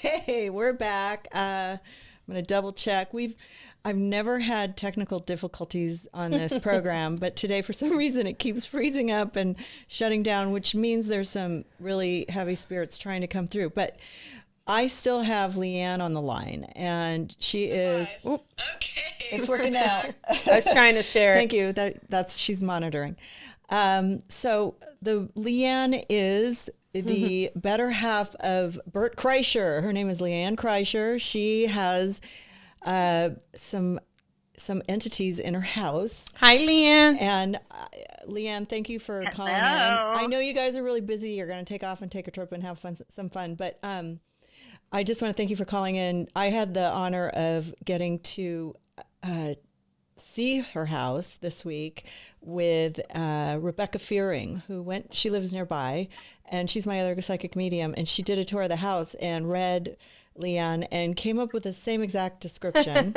Hey, we're back. I'm going to double check. I've never had technical difficulties on this program, but today for some reason it keeps freezing up and shutting down, which means there's some really heavy spirits trying to come through. But I still have Leanne on the line, and she is. Oop, okay, it's working out. I was trying to share it. Thank you. That's she's monitoring. So the Leanne is the better half of Bert Kreischer. Her name is Leanne Kreischer. She has some entities in her house. Hi, Leanne. And Leanne, thank you for calling in. Hello. I know you guys are really busy. You're going to take off and take a trip and have some fun. But I just want to thank you for calling in. I had the honor of getting to see her house this week with Rebecca Fearing, she lives nearby, and she's my other psychic medium, and she did a tour of the house and read Leanne and came up with the same exact description.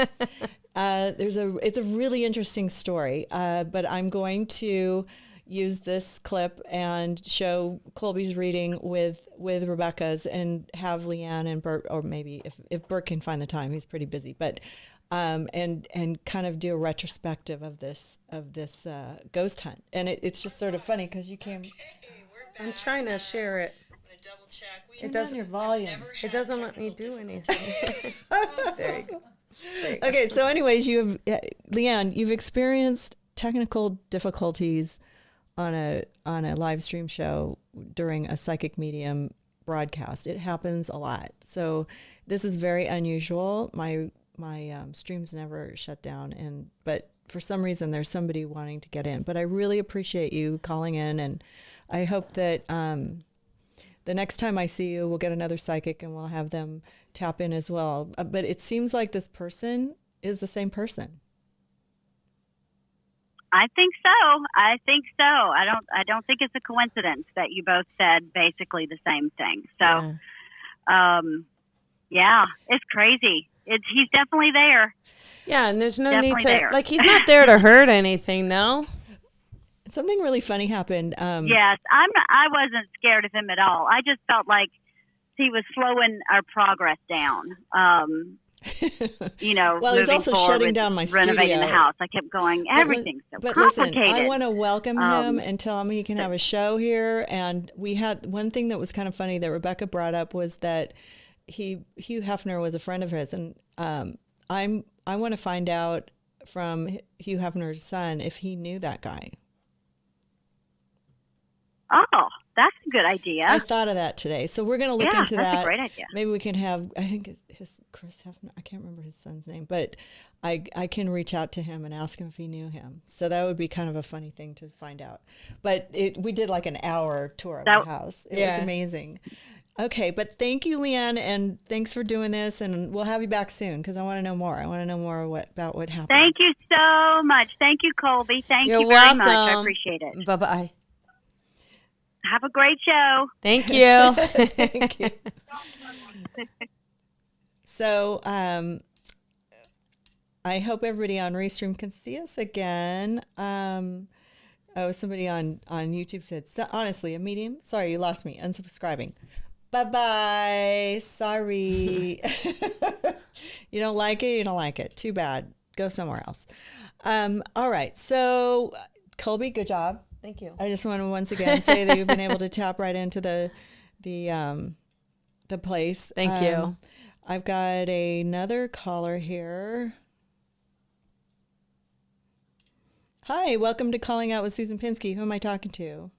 It's a really interesting story, but I'm going to use this clip and show Colby's reading with Rebecca's and have Leanne and Bert, or maybe if Bert can find the time, he's pretty busy, but and kind of do a retrospective of this ghost hunt. And it's just sort of funny because you came. I'm trying to share it. Double check. It doesn't. Your volume. It doesn't let me do anything. There you go. Okay, so anyways, Leanne, you've experienced technical difficulties on a live stream show during a psychic medium broadcast. It happens a lot. So this is very unusual. My streams never shut down, but for some reason there's somebody wanting to get in. But I really appreciate you calling in, and I hope that the next time I see you, we'll get another psychic and we'll have them tap in as well. But it seems like this person is the same person. I think so. I don't think it's a coincidence that you both said basically the same thing. So, yeah, it's crazy. He's definitely there. Yeah, and there's no Definitely need to there. like he's not there to hurt anything, no. Something really funny happened. Yes, I wasn't scared of him at all. I just felt like he was slowing our progress down. Well, he's also shutting down my renovating studio. the house. I kept going, everything's so but complicated. Listen, I want to welcome him and tell him he can have a show here. And we had one thing that was kind of funny that Rebecca brought up was that Hugh Hefner was a friend of his, and I want to find out from Hugh Hefner's son if he knew that guy. Oh, that's a good idea. I thought of that today, so we're going to look into that. That's a great idea. Maybe we can have. I think his Chris Hefner. I can't remember his son's name, but I can reach out to him and ask him if he knew him. So that would be kind of a funny thing to find out. But we did like an hour tour of the house. It was amazing. Okay, but thank you, Leanne, and thanks for doing this, and we'll have you back soon because I want to know more. I want to know more about what happened. Thank you so much. Thank you, Colby. Thank You're you very welcome. much. I appreciate it. Bye-bye. Have a great show. Thank you. Thank you. So I hope everybody on Restream can see us again. Somebody on YouTube said, honestly, a medium? Sorry, you lost me. Unsubscribing. Bye-bye. Sorry. You don't like it? You don't like it. Too bad. Go somewhere else. All right. So, Colby, good job. Thank you. I just want to once again say that you've been able to tap right into the place. Thank you. I've got another caller here. Hi, welcome to Calling Out with Susan Pinsky. Who am I talking to?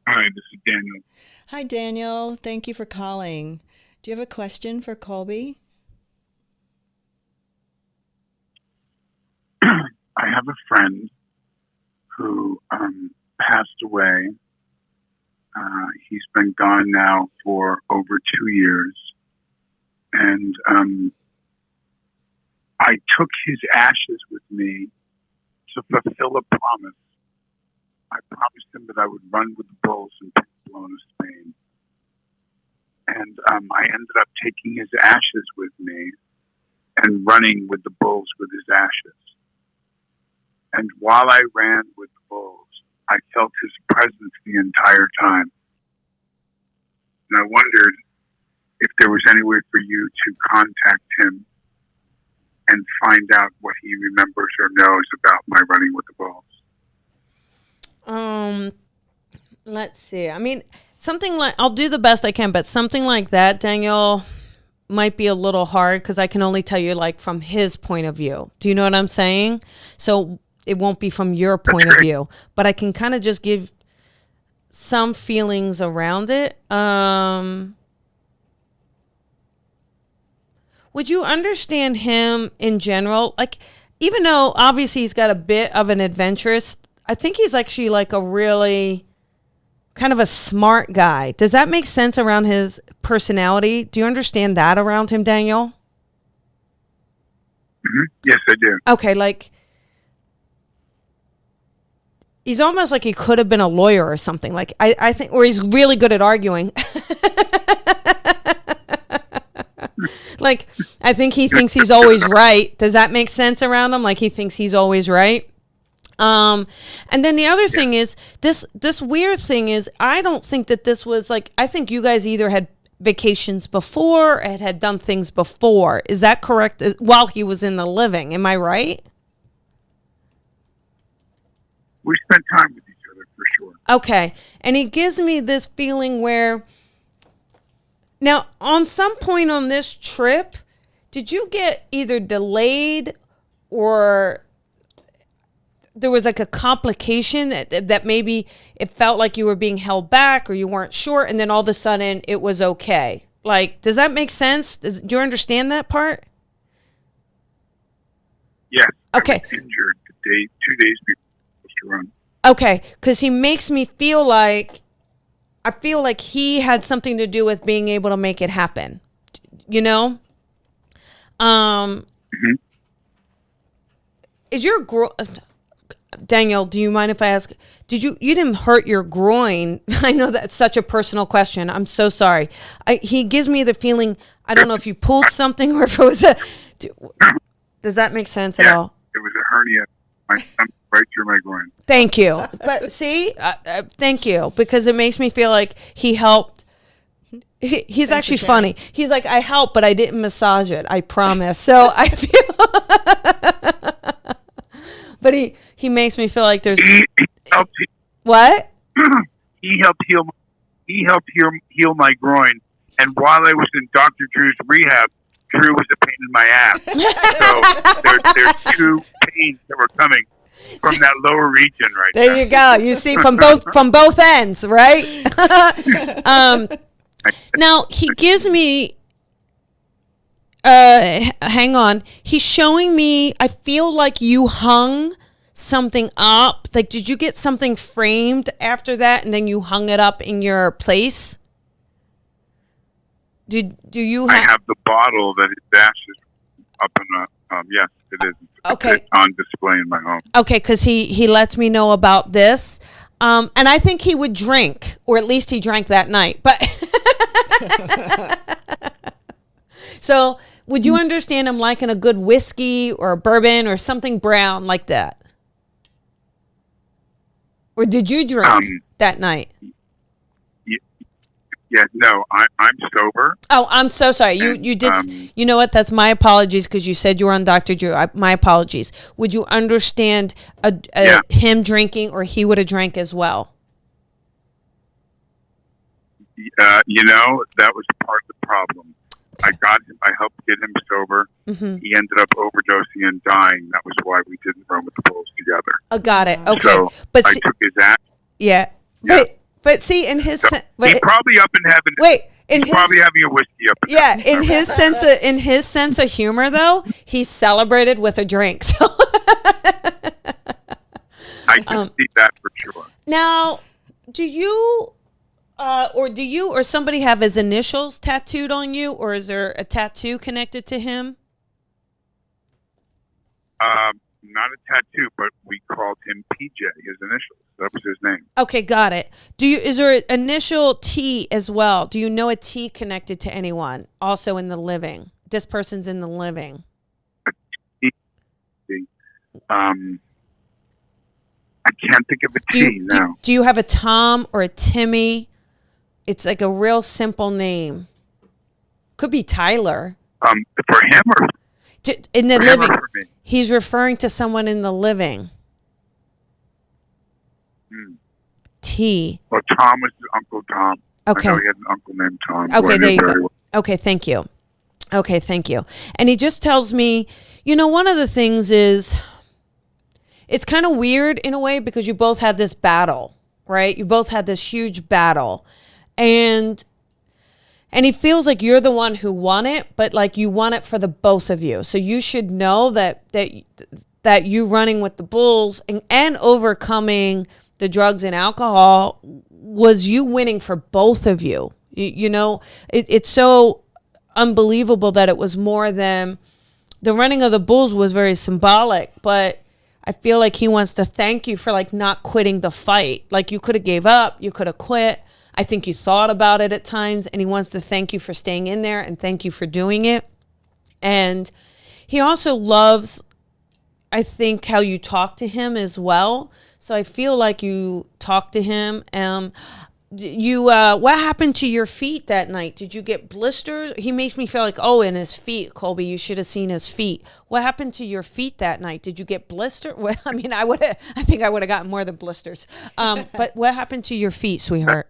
Hi, this is Daniel. Hi, Daniel. Thank you for calling. Do you have a question for Colby? I have a friend who passed away. He's been gone now for over 2 years. And I took his ashes with me to fulfill a promise. I promised him that I would run with the bulls in Pamplona, Spain. And I ended up taking his ashes with me and running with the bulls with his ashes. And while I ran with the bulls, I felt his presence the entire time. And I wondered if there was any way for you to contact him and find out what he remembers or knows about my running with the bulls. Let's see. I mean, something like, I'll do the best I can, but something like that, Daniel, might be a little hard because I can only tell you like from his point of view. Do you know what I'm saying? So it won't be from your point of view, but I can kind of just give some feelings around it. Would you understand him in general? Like, even though obviously he's got a bit of an adventurous, I think he's actually like a really kind of a smart guy. Does that make sense around his personality? Do you understand that around him, Daniel? Mm-hmm. Yes, I do. Okay, like he's almost like he could have been a lawyer or something. Like I think, or he's really good at arguing. Like, I think he thinks he's always right. Does that make sense around him? Like he thinks he's always right. And then the other thing is this weird thing is, I don't think that this was like, I think you guys either had vacations before and had done things before. Is that correct? While he was in the living. Am I right? We spent time with each other for sure. Okay. And he gives me this feeling where, now on some point on this trip, did you get either delayed or there was like a complication that maybe it felt like you were being held back or you weren't sure, and then all of a sudden it was okay? Like, does that make sense? Do you understand that part? Yes. Okay. I was injured 2 days before to run. Okay, because he makes me feel like, I feel like he had something to do with being able to make it happen. You know? Mm-hmm. Is your Daniel, do you mind if I ask, you didn't hurt your groin? I know that's such a personal question. I'm so sorry. He gives me the feeling, I don't know if you pulled something or if it was does that make sense at all? It was a hernia. Right through my groin. Thank you. But see, thank you, because it makes me feel like he helped. He's actually funny. He's like, I helped, but I didn't massage it. I promise. So I feel, but he makes me feel like there's what? He helped heal my groin, and while I was in Dr. Drew's rehab, Drew was a pain in my ass. So there's two pains that were coming from that lower region right there. There you go. You see, from both ends, right? Now he gives me hang on. He's showing me, I feel like you hung something up. Like, did you get something framed after that and then you hung it up in your place? Do you I have the bottle that his ashes up in the yes, it is. Okay. It's on display in my home. Okay, because he lets me know about this. And I think he would drink, or at least he drank that night. But so would you understand him liking a good whiskey or a bourbon or something brown like that? Or did you drink that night? Yeah, no, I'm sober. Oh, I'm so sorry. You did. You know what? That's my apologies, because you said you were on Dr. Drew. My apologies. Would you understand him drinking, or he would have drank as well? That was part of the problem. I helped get him sober. Mm-hmm. He ended up overdosing and dying. That was why we didn't run with the bulls together. Oh, got it. Okay. So but I took his ass. Yeah. But see, in his he's probably up in heaven. He's probably having a whiskey up in heaven. in his sense of humor, though, he celebrated with a drink. So I can see that for sure. Now, do you or somebody have his initials tattooed on you, or is there a tattoo connected to him? Not a tattoo, but we called him PJ, his initials. That was his name. Okay, got it. Is there an initial T as well? Do you know a T connected to anyone also in the living? This person's in the living. I can't think of a T now. Do you have a Tom or a Timmy It's like a real simple name. Could be Tyler. For him or in the for him or living. for me? He's referring to someone in the living. T. Well, Tom was Uncle Tom. Okay. I know he had an uncle named Tom. Okay, there you go. Well. Okay, thank you. Okay, thank you. And he just tells me, one of the things is, it's kind of weird in a way because you both had this battle, right? You both had this huge battle. And he feels like you're the one who won it, but like you won it for the both of you. So you should know that you running with the bulls and overcoming the drugs and alcohol was you winning for both of you. It's so unbelievable that it was more than the running of the bulls was very symbolic, but I feel like he wants to thank you for like not quitting the fight. Like you could have gave up, you could have quit. I think you thought about it at times, and he wants to thank you for staying in there and thank you for doing it. And he also loves, I think, how you talk to him as well. So I feel like you talked to him. What happened to your feet that night? Did you get blisters? He makes me feel like, in his feet, Colby, you should have seen his feet. What happened to your feet that night? Did you get blisters? Well, I mean, I think I would have gotten more than blisters. But what happened to your feet, sweetheart?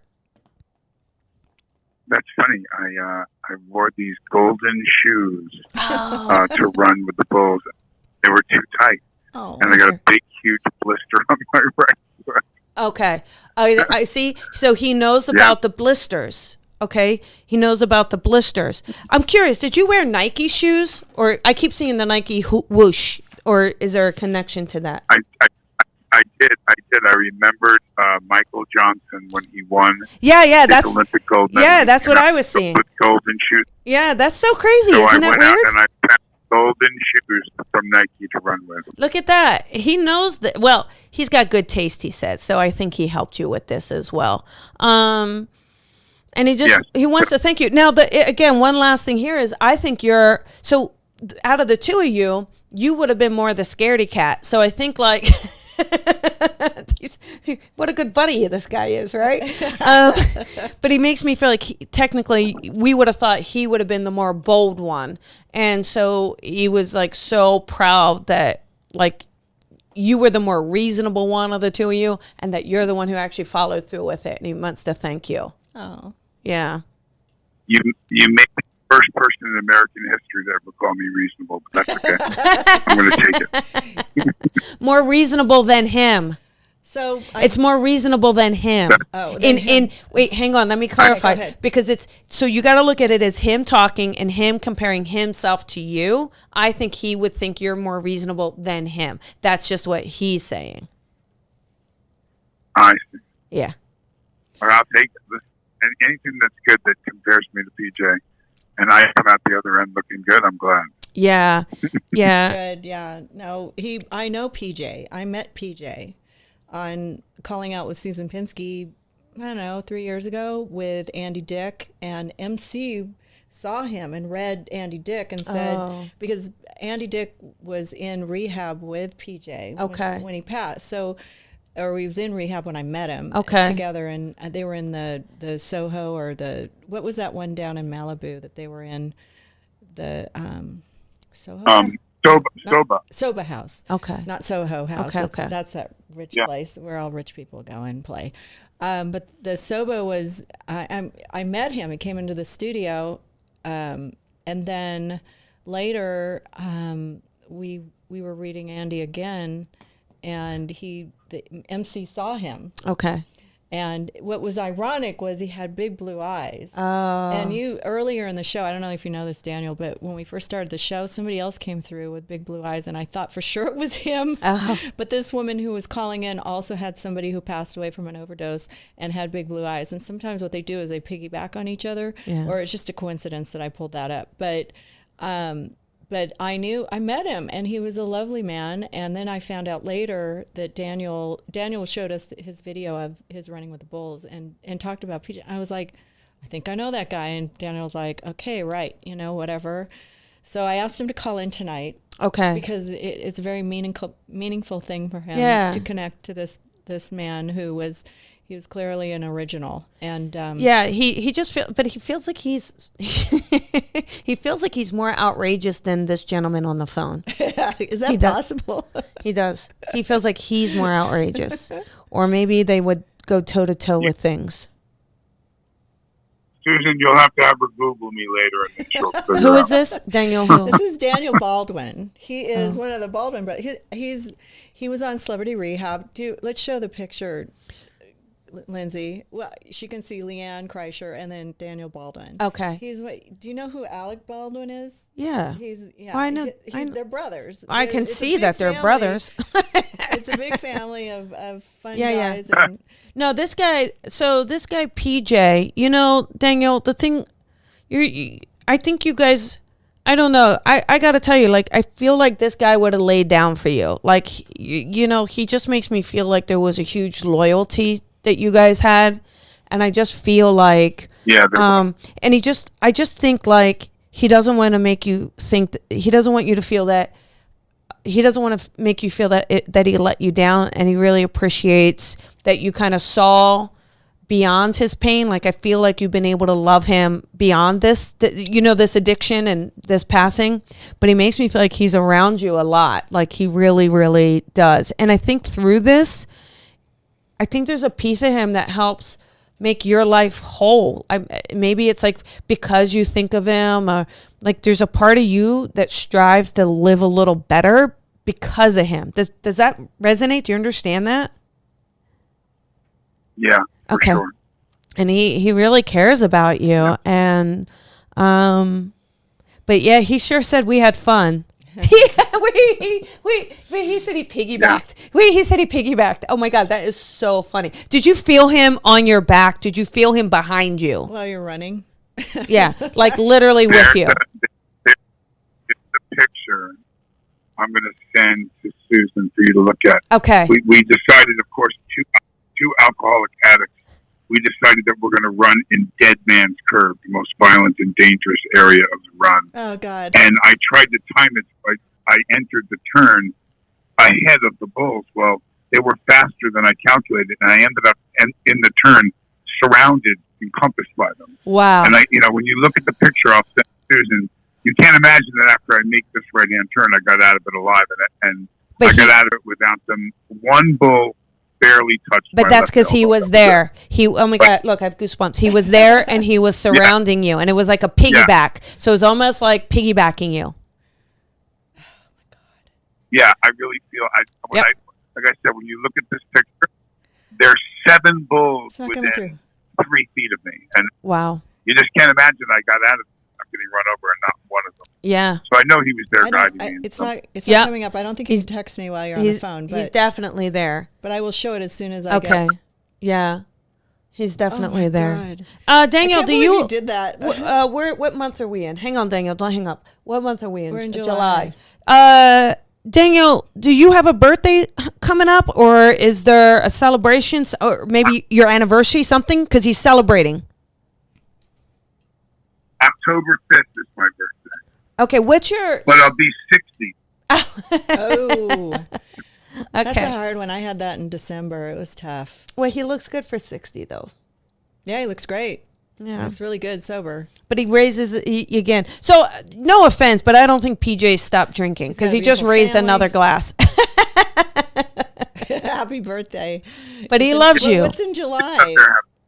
That's funny. I wore these golden shoes to run with the bulls. They were too tight. And I got a big, huge blister on my right foot. Okay. I see. So he knows about the blisters. Okay. He knows about the blisters. I'm curious, did you wear Nike shoes? Or I keep seeing the Nike whoosh. Or is there a connection to that? I did. I remembered Michael Johnson when he won. Yeah, that's Olympic gold medal. Yeah, that's what I was seeing. With golden shoes. Yeah, that's so crazy. So Isn't I it went weird? out and I found golden shoes from Nike to run with. Look at that. He knows that. Well, he's got good taste, he says. So I think he helped you with this as well. And he wants to thank you. Now, again, one last thing here is I think so out of the two of you, you would have been more the scaredy cat. So I think like... what a good buddy this guy is, right? But he makes me feel like technically we would have thought he would have been the more bold one, and so he was like so proud that like you were the more reasonable one of the two of you, and that you're the one who actually followed through with it, and he wants to thank you. Oh, yeah. You make the first person in American history that ever called me reasonable, but that's okay. I'm going to take it. More reasonable than him. So it's more reasonable than him. Wait, hang on, let me clarify. Okay, because so you got to look at it as him talking and him comparing himself to you. I think he would think you're more reasonable than him. That's just what he's saying. I see. Yeah. Or I'll take it. Anything that's good that compares me to PJ, and I come out the other end looking good, I'm glad. Yeah. Good. Yeah. No, I know PJ. I met PJ on Calling Out with Susan Pinsky, I don't know, 3 years ago with Andy Dick, and MC saw him and read Andy Dick and said, because Andy Dick was in rehab with PJ when he passed. Or he was in rehab when I met him together, and they were in the Soho or what was that one down in Malibu that they were in? The Soho? Soba House. Okay. Not Soho House. Okay. That's that rich place where all rich people go and play. But the Soba was, I met him. He came into the studio, and then later we were reading Andy again, and the MC saw him. Okay. And what was ironic was he had big blue eyes. Oh. And you, earlier in the show, I don't know if you know this, Daniel, but when we first started the show, somebody else came through with big blue eyes, and I thought for sure it was him. Oh. But this woman who was calling in also had somebody who passed away from an overdose and had big blue eyes. And sometimes what they do is they piggyback on each other, or it's just a coincidence that I pulled that up. But I met him, and he was a lovely man. And then I found out later that Daniel showed us his video of his running with the bulls and talked about PJ. I was like, I think I know that guy. And Daniel was like, okay, right, whatever. So I asked him to call in tonight. Okay. Because it's a very meaningful thing for him to connect to this man who was he was clearly an original. And yeah, he just but he feels like he's he feels like he's more outrageous than this gentleman on the phone. is that possible? He does. He feels like he's more outrageous, or maybe they would go toe to toe with things. Susan, you'll have to have her Google me later. And then she'll figure Who out. is this? Daniel who? This is Daniel Baldwin. He is one of the Baldwin brothers. He was on Celebrity Rehab. Let's show the picture, Lindsay. Well, she can see Leanne Kreischer and then Daniel Baldwin. Okay. Do you know who Alec Baldwin is? Yeah. I know. They're brothers. I can It's a see big that they're family. brothers. It's a big family of fun Yeah. guys. And No, this guy PJ, Daniel, the thing, I think you guys, I don't know. I got to tell you, like, I feel like this guy would have laid down for you. Like, he just makes me feel like there was a huge loyalty that you guys had. And I just feel like, and I just think like, he doesn't want to make you think, he doesn't want you to feel that, he doesn't want to make you feel that that he let you down, and he really appreciates that you kind of saw beyond his pain. Like, I feel like you've been able to love him beyond this addiction and this passing, but he makes me feel like he's around you a lot. Like, he really, really does. And I think through this, I think there's a piece of him that helps make your life whole. Maybe it's like because you think of him, or like there's a part of you that strives to live a little better because of him. Does that resonate? Do you understand that? Yeah. Okay. Sure. And he really cares about you. Yeah. And but yeah, he sure said we had fun. He said he piggybacked. Yeah. He said he piggybacked. Oh my God, that is so funny. Did you feel him on your back? Did you feel him behind you? while you're running. Yeah, like literally with you. It's the picture I'm going to send to Susan for you to look at. Okay. We decided, of course, two alcoholic addicts. We decided that we're going to run in Dead Man's Curve, the most violent and dangerous area of the run. Oh, God. And I tried to time it. I entered the turn ahead of the bulls. Well, they were faster than I calculated, and I ended up in the turn surrounded, encompassed by them. Wow. And when you look at the picture, I'll send Susan, you can't imagine that after I make this right-hand turn, I got out of it alive, and I got out of it without them. One bull barely touched But my that's left because he elbow. was there. Oh my God, look, I have goosebumps. He was there and he was surrounding you, and it was like a piggyback. So it was almost like piggybacking you. Yeah, I really feel, like I said, when you look at this picture, there's 7 bulls within 3 feet of me. And wow. You just can't imagine I got out of it. I'm getting run over and not one of them. Yeah. So I know he was there guiding me. It's not coming up. I don't think he's texting me while you're on the phone. He's definitely there. But I will show it as soon as I get. Okay. Yeah. He's definitely there. God. Daniel, I can't believe you did that? What month are we in? Hang on, Daniel. Don't hang up. What month are we in? We're in July. Daniel, do you have a birthday coming up, or is there a celebration, or maybe your anniversary, something? Because he's celebrating. October 5th is my birthday. Okay, what's your... But I'll be 60. Oh. Okay. That's a hard one. I had that in December. It was tough. Well, he looks good for 60, though. Yeah, he looks great. Yeah. He looks really good sober. But he raises again. So, no offense, but I don't think PJ stopped drinking because he just raised another glass. Happy birthday. But he loves you. What's in July?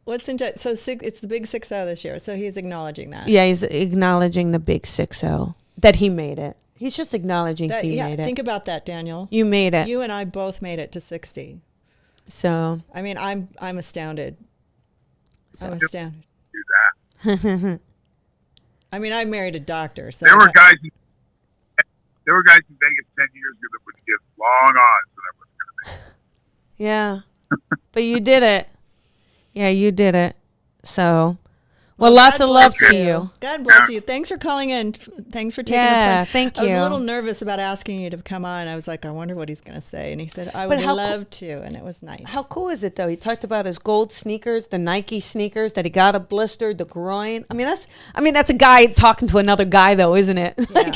So it's the big 6-0 this year. So he's acknowledging that. Yeah, he's acknowledging the big 6-0 that he made it. He's just acknowledging he made it. Think about that, Daniel. You made it. You and I both made it to 60. So I mean, I'm astounded. I'm astounded. Do that. I mean, I married a doctor. So there were guys in Vegas 10 years ago that would give long odds that I wasn't going to make it. Yeah, but you did it. Yeah, you did it. So, well, lots of love to you. God bless you. Thanks for calling in. Thanks for taking the time. Yeah, thank you. I was a little nervous about asking you to come on. I was like, I wonder what he's going to say. And he said, I would love to. And it was nice. How cool is it, though? He talked about his gold sneakers, the Nike sneakers that he got a blister, the groin. I mean, that's a guy talking to another guy, though, isn't it? Yeah.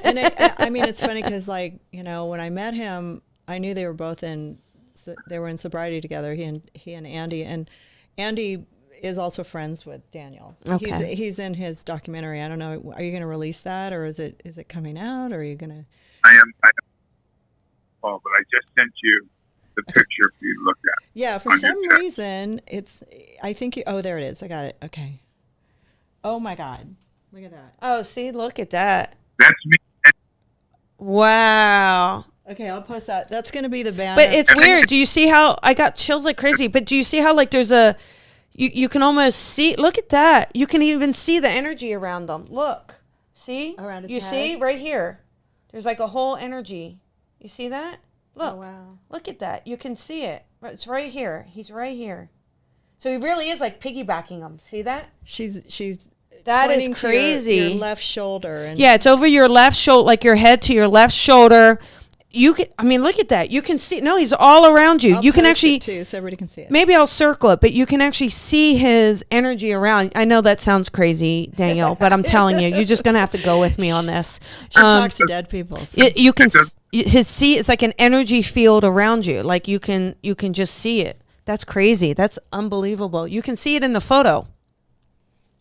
And I mean, it's funny because, when I met him, I knew they were both in they were in sobriety together. He and Andy, and Andy is also friends with Daniel. Okay. He's in his documentary. I don't know. Are you going to release that, or is it coming out, or are you going to? I am. Oh, but I just sent you the picture for you to look at. Yeah, for some reason it's. I think you. Oh, there it is. I got it. Okay. Oh my God! Look at that. Oh, see, look at that. That's me. Wow. Okay, I'll post that. That's going to be the banner. But it's weird. Do you see how I got chills like crazy? But do you see how like there's a, you can almost see, look at that. You can even see the energy around them. Look, see? Around his you head? see right here. There's like a whole energy. You see that? Look, Oh, wow. Look at that. You can see it. It's right here. He's right here. So he really is like piggybacking them. See that? She's That is pointing to crazy. your left shoulder. And Yeah, it's over your left shoulder, like your head to your left shoulder. You can, I mean, look at that. You can see, no, he's all around you. I'll You can post actually, it too, so everybody can see it. maybe I'll circle it, but you can actually see his energy around. I know that sounds crazy, Danielle, but I'm telling you, you're just going to have to go with me on this. She talks to dead people. So. You can, his see, it's like an energy field around you. Like you can just see it. That's crazy. That's unbelievable. You can see it in the photo.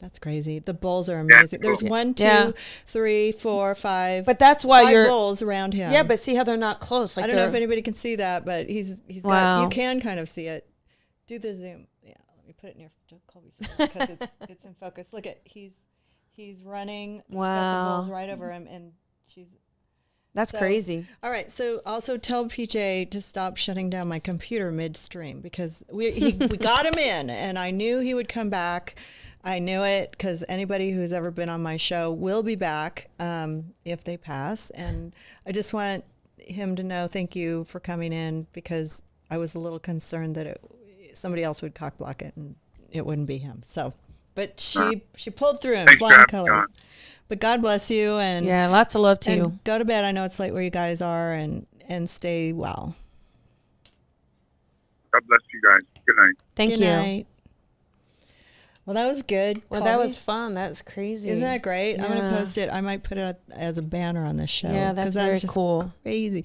That's crazy. The bulls are amazing. There's 1, 2, Yeah. 3, 4, 5. But that's why 5 you're, bulls around him. yeah, but see how they're not close. Like I don't know if they're- anybody can see that, but he's Wow. got. You can kind of see it. Do the zoom. Yeah, let me put it near Colby's because it's in focus. Look at he's running. He's got Wow. the bulls right over him, and she's. That's So- crazy. All right, so also tell PJ to stop shutting down my computer midstream because we got him in, and I knew he would come back. I knew it because anybody who's ever been on my show will be back if they pass. And I just want him to know thank you for coming in because I was a little concerned that somebody else would cock block it and it wouldn't be him. So, but she pulled through in Thanks, flying Jeff. colors. But God bless you and Yeah, lots of love to and you. go to bed. I know it's late where you guys are and stay well. God bless you guys. Good night. Thank Good you. night. Well, that was good. Well, Colby. that was fun. That was crazy. Isn't that great? I'm going to Yeah. post it. I might put it as a banner on this show. Yeah, 'cause that's very just cool. Crazy.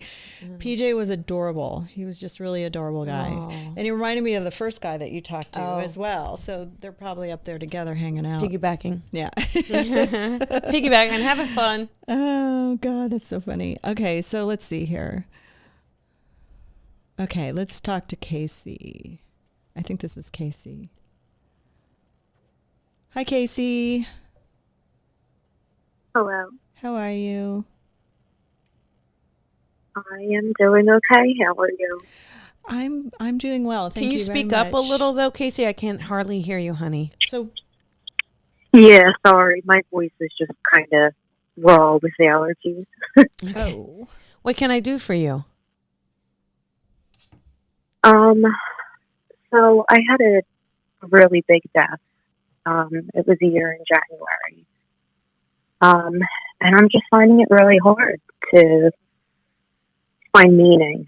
PJ was adorable. He was just really adorable guy. Aw. And he reminded me of the first guy that you talked to Oh. as well. So they're probably up there together hanging out. Piggybacking. Yeah. Piggybacking and having fun. Oh, God, that's so funny. Okay, so let's see here. Okay, let's talk to Casey. I think this is Casey. Hi, Casey. Hello. How are you? I am doing okay. How are you? I'm doing well. Thank Can you you very speak up a much. little though, Casey? I can't hardly hear you, honey. So, Yeah, sorry. My voice is just kind of raw with the allergies. oh, What can I do for you? So I had a really big death. It was a year in January. And I'm just finding it really hard to find meaning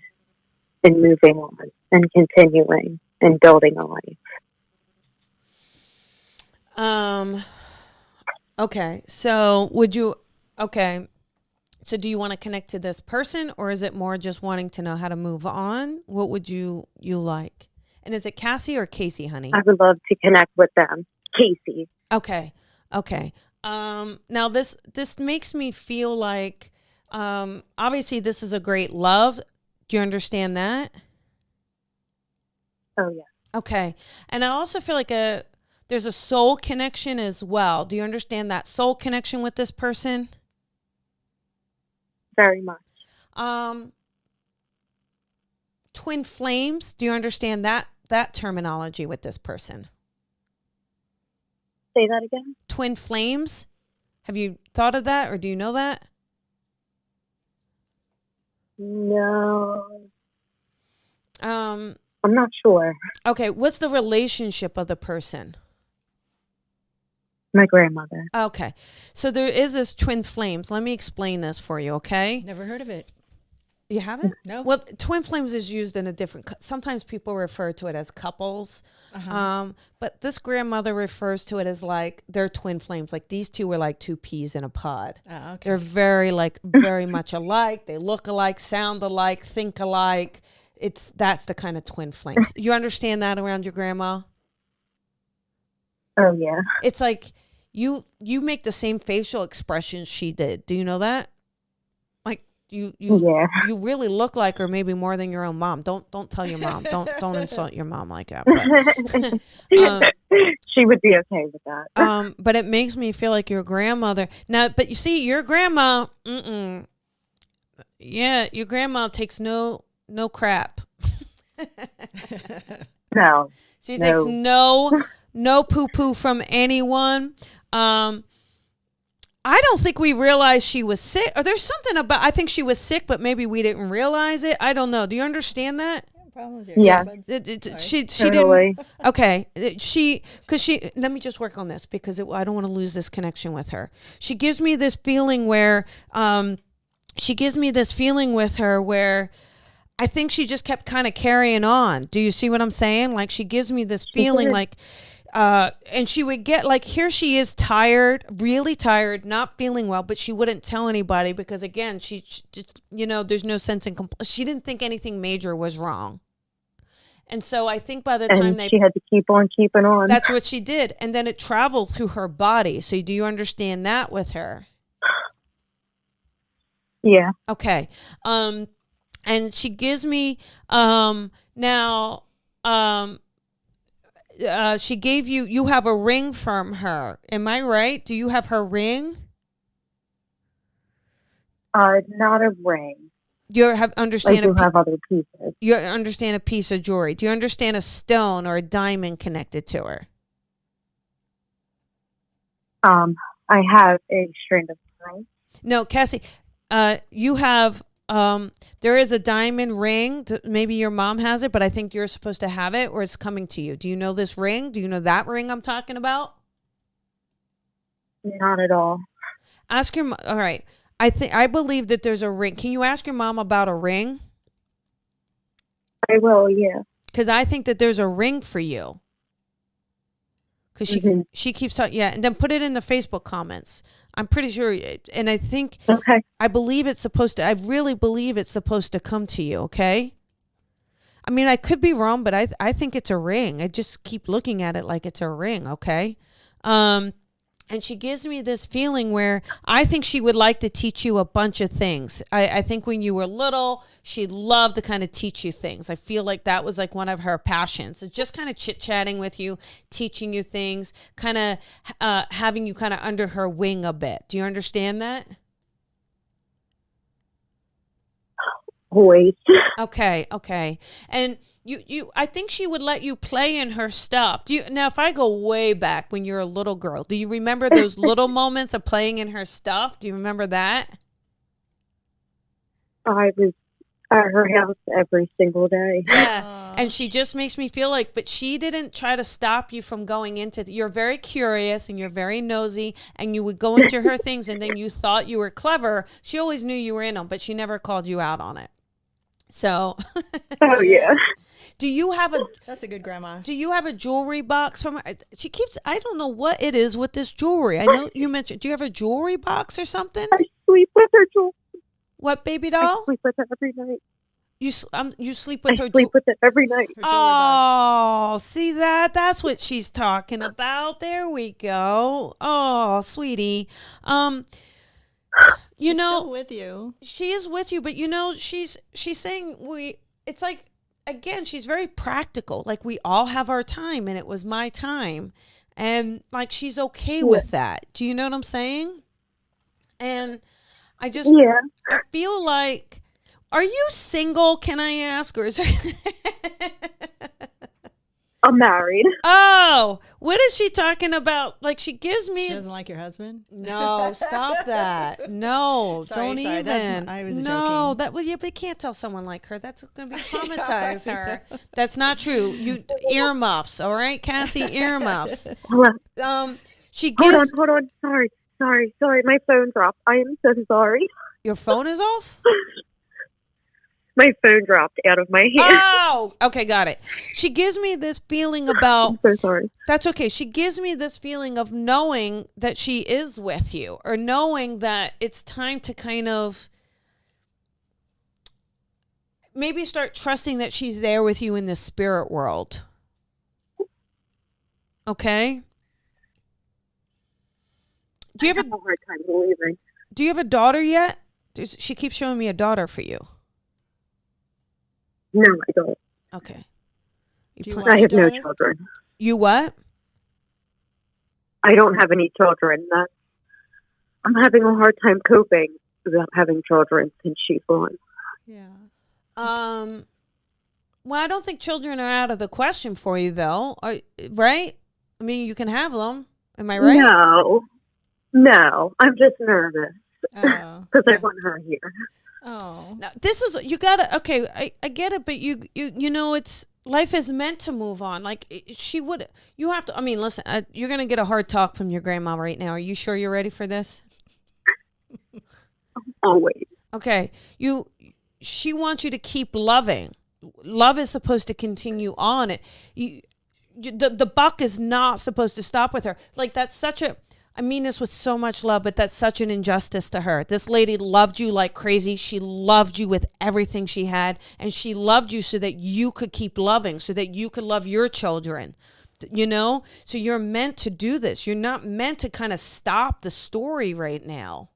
in moving on and continuing and building a life. Okay. So do you want to connect to this person or is it more just wanting to know how to move on? What would you like? And is it Cassie or Casey, honey? I would love to connect with them. Casey. Okay. Now this makes me feel like, obviously this is a great love. Do you understand that? Oh, yeah. Okay. And I also feel like there's a soul connection as well. Do you understand that soul connection with this person? Very much. Twin flames. Do you understand that terminology with this person? Say that again? Twin flames. Have you thought of that or do you know that? No. Um, I'm not sure. okay. What's the relationship of the person? My grandmother. Okay. So there is this twin flames. Let me explain this for you, okay? never heard of it. You haven't? No. Well, twin flames is used in a different, sometimes people refer to it as couples. But this grandmother refers to it as like they're twin flames. Like these two were like two peas in a pod. Oh, okay. They're very much alike. They look alike, sound alike, think alike. that's the kind of twin flames. You understand that around your grandma? Oh, yeah. It's like you make the same facial expressions she did. Do you know that? Like you really look like her, maybe more than your own mom. Don't tell your mom. Don't insult your mom like that. But, she would be okay with that. but it makes me feel like your grandmother now. But you see, your grandma, yeah, your grandma takes no crap. No. She takes no poo-poo from anyone. I don't think we realized she was sick. Or there's something about, I think she was sick, but maybe we didn't realize it. I don't know. Do you understand that? Yeah. She Totally. didn't. Okay. Let me just work on this because I don't want to lose this connection with her. She gives me this feeling where, where I think she just kept kind of carrying on. Do you see what I'm saying? Like she gives me this feeling like, and she would get like, here she is tired, really tired, not feeling well, but she wouldn't tell anybody because again, she there's no sense in, she didn't think anything major was wrong. And so I think by the time she had to keep on keeping on. That's what she did. And then it traveled through her body. So do you understand that with her? Yeah. Okay. And she gives me she gave you have a ring from her. Am I right? Do you have her ring? Not a ring. You have have other pieces. You understand a piece of jewelry. Do you understand a stone or a diamond connected to her? I have a strand of pearls. No, Cassie, you have there is a diamond ring. Maybe your mom has it, but I think you're supposed to have it or it's coming to you. Do you know this ring? Do you know that ring I'm talking about? Not at all. Ask your all right. I believe that there's a ring. Can you ask your mom about a ring? I will, yeah. Because I think that there's a ring for you. Because she keeps talking, yeah, and then put it in the Facebook comments. I'm pretty sure, and I think, okay. I really believe it's supposed to come to you, okay? I mean, I could be wrong, but I think it's a ring. I just keep looking at it like it's a ring, okay? And she gives me this feeling where I think she would like to teach you a bunch of things. I think when you were little, she loved to kind of teach you things. I feel like that was like one of her passions. So just kind of chit-chatting with you, teaching you things, kind of having you kind of under her wing a bit. Do you understand that? Always. Okay. And I think she would let you play in her stuff. Now if I go way back when you're a little girl, do you remember those little moments of playing in her stuff? Do you remember that? I was at her house every single day. Yeah. And she just makes me feel like, but she didn't try to stop you from going into you're very curious and you're very nosy and you would go into her things and then you thought you were clever. She always knew you were in them, but she never called you out on it. So. Oh, yeah. Do you have That's a good grandma. Do you have a jewelry box from her? She keeps, I don't know what it is with this jewelry. I know you mentioned, do you have a jewelry box or something? I sleep with her jewelry. What, baby doll? I sleep with her every night. You sleep with her? I sleep with it every night. Oh, see that? That's what she's talking about. There we go. Oh, sweetie. She's still with you. She is with you, but she's saying it's like, again, she's very practical. Like we all have our time and it was my time. And like, she's okay with that. Do you know what I'm saying? And I just, I feel like, are you single? Can I ask? Or is there... I'm married. Oh, what is she talking about? Like she gives me. She doesn't like your husband? No, stop that. No, don't even. I was no, joking. But you can't tell someone like her. That's going to be traumatize her. That's not true. You earmuffs, all right, Cassie, earmuffs. She gives. Hold on. Sorry. My phone dropped. I am so sorry. Your phone is off? My phone dropped out of my hand. Oh, okay, got it. She gives me this feeling about... I'm so sorry. That's okay. She gives me this feeling of knowing that she is with you or knowing that it's time to kind of... maybe start trusting that she's there with you in the spirit world. Okay? Do you have a hard time believing. Do you have a daughter yet? She keeps showing me a daughter for you. No, I don't. Okay. I have no children. You what? I don't have any children. I'm having a hard time coping without having children since she's gone. Yeah. Well, I don't think children are out of the question for you, though. Right? I mean, you can have them. Am I right? No. I'm just nervous because I want her here. Oh. Now, this is, you gotta, okay, I get it, but you know, it's, life is meant to move on. Like, you have to, I mean, listen, you're going to get a hard talk from your grandma right now. Are you sure you're ready for this? Always. Okay. She wants you to keep loving. Love is supposed to continue on. The buck is not supposed to stop with her. Like, that's such a, I mean this with so much love, but that's such an injustice to her. This lady loved you like crazy. She loved you with everything she had, and she loved you so that you could keep loving, so that you could love your children, you know? So you're meant to do this. You're not meant to kind of stop the story right now.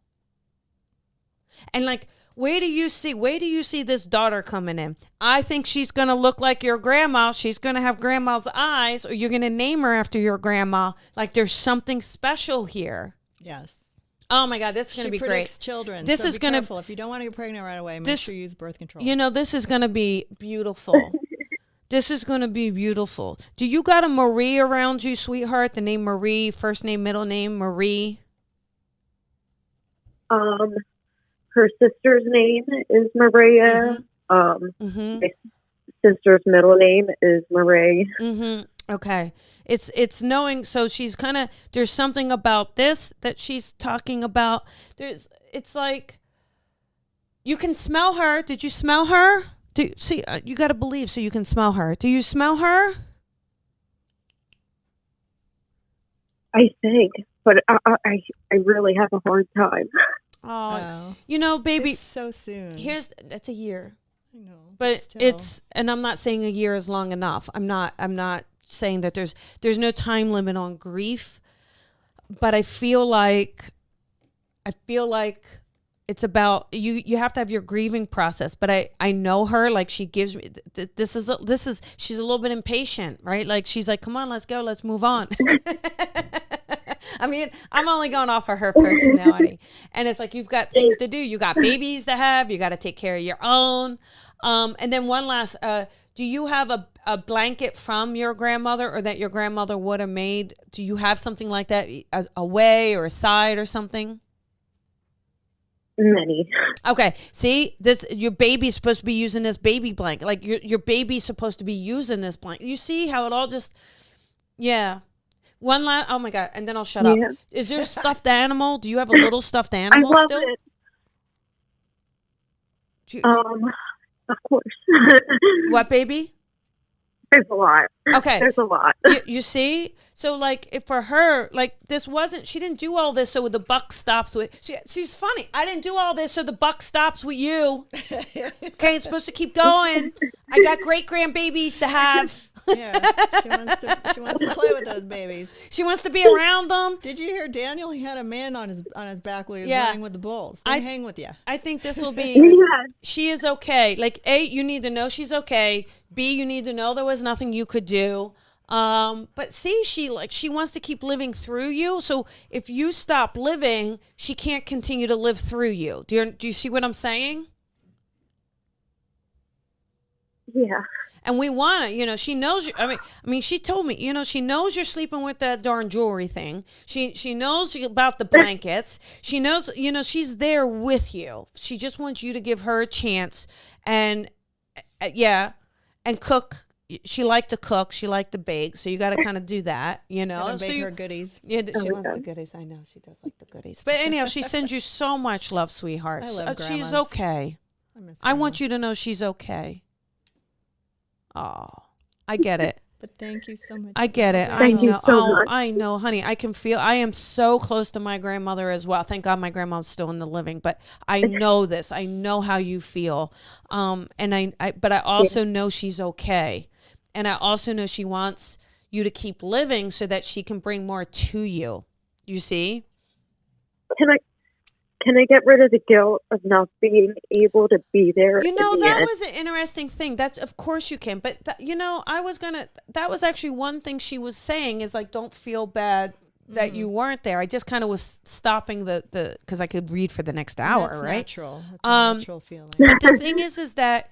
And like, where do you see this daughter coming in? I think she's going to look like your grandma. She's going to have grandma's eyes, or you're going to name her after your grandma. Like, there's something special here. Yes. Oh my God, this is going to be great. Children. This so is be going careful. If you don't want to get pregnant right away, make sure you use birth control. You know, this is going to be beautiful. This is going to be beautiful. Do you got a Marie around you, sweetheart? The name Marie, first name, middle name, Marie? Her sister's name is Maria. My sister's middle name is Marie. Okay. It's knowing, so she's kind of, there's something about this that she's talking about. It's like, you can smell her. Did you smell her? You got to believe so you can smell her. Do you smell her? I think, but I really have a hard time. Oh, you know, baby, it's so soon. That's a year. I know, but it's, and I'm not saying a year is long enough. I'm not saying that there's no time limit on grief, but I feel like it's about you have to have your grieving process. But I know her, like, she gives me this is she's a little bit impatient, right? Like, she's like, come on, let's go, let's move on. I mean, I'm only going off of her personality. And it's like, you've got things to do. You got babies to have. You got to take care of your own. And then one last, do you have a blanket from your grandmother, or that your grandmother would have made? Do you have something like that, a way or a side or something? Many. Okay. See, your baby's supposed to be using this baby blanket. Like, your baby's supposed to be using this blanket. You see how it all just, yeah. One last, oh my God, and then I'll shut up. Is there a stuffed animal? Do you have a little stuffed animal I love still? It. Of course. What, baby? There's a lot. Okay. There's a lot. You see? So, like, if for her, like, she didn't do all this so the buck stops with, she's funny. I didn't do all this so the buck stops with you. Okay, it's supposed to keep going. I got great grandbabies to have. Yeah, she wants to play with those babies. She wants to be around them. Did you hear Daniel? He had a man on his back while he was running with the bulls. They hang with you. I think this will be. She is okay. Like, A, you need to know she's okay. B, you need to know there was nothing you could do. But C, she wants to keep living through you. So if you stop living, she can't continue to live through you. Do you see what I'm saying? Yeah. And we want to, she knows you. I mean, she told me, she knows you're sleeping with that darn jewelry thing. She knows about the blankets. She knows, she's there with you. She just wants you to give her a chance and cook. She liked to cook. She liked to bake. So you got to kind of do that, Gotta bake her goodies. Yeah, she wants the goodies. I know she does like the goodies. But anyhow, she sends you so much love, sweetheart. I love grandmas. She's okay. I miss I want you to know she's okay. Oh, I get it. But thank you so much. I get it. I Thank you know. so much. I know, honey. I can feel. I am so close to my grandmother as well. Thank God my grandma's still in the living, but I know this. I know how you feel. But I also know she's okay, and I also know she wants you to keep living so that she can bring more to you. You see? Can I get rid of the guilt of not being able to be there? You know, in the that end? was an interesting thing. That's, of course you can. But, that was actually one thing she was saying is like, don't feel bad that you weren't there. I just kind of was stopping because I could read for the next hour, That's right? natural. That's a natural feeling. But the thing is that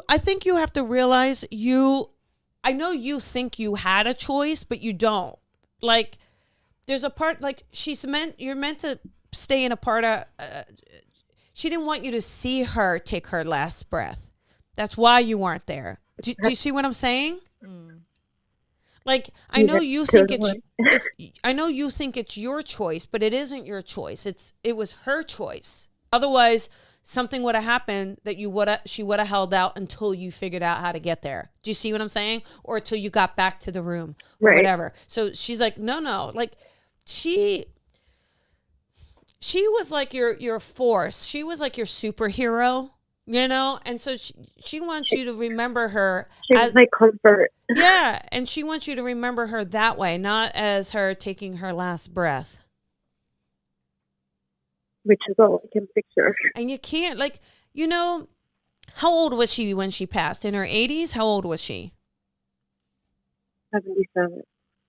I think you have to realize I know you think you had a choice, but you don't. Like, there's a part, like, you're meant to stay in a part of, she didn't want you to see her take her last breath. That's why you weren't there. Do you see what I'm saying? Like, I know you think I know you think it's your choice, but it isn't your choice. It was her choice. Otherwise, something would have happened that she would have held out until you figured out how to get there. Do you see what I'm saying? Or until you got back to the room or whatever. So she's like, no, like she was like your force. She was like your superhero, you know? And so she wants you to remember her. She was my comfort. Yeah. And she wants you to remember her that way, not as her taking her last breath. Which is all I can picture. And you can't, like, you know, how old was she when she passed? In her 80s? How old was she? 77.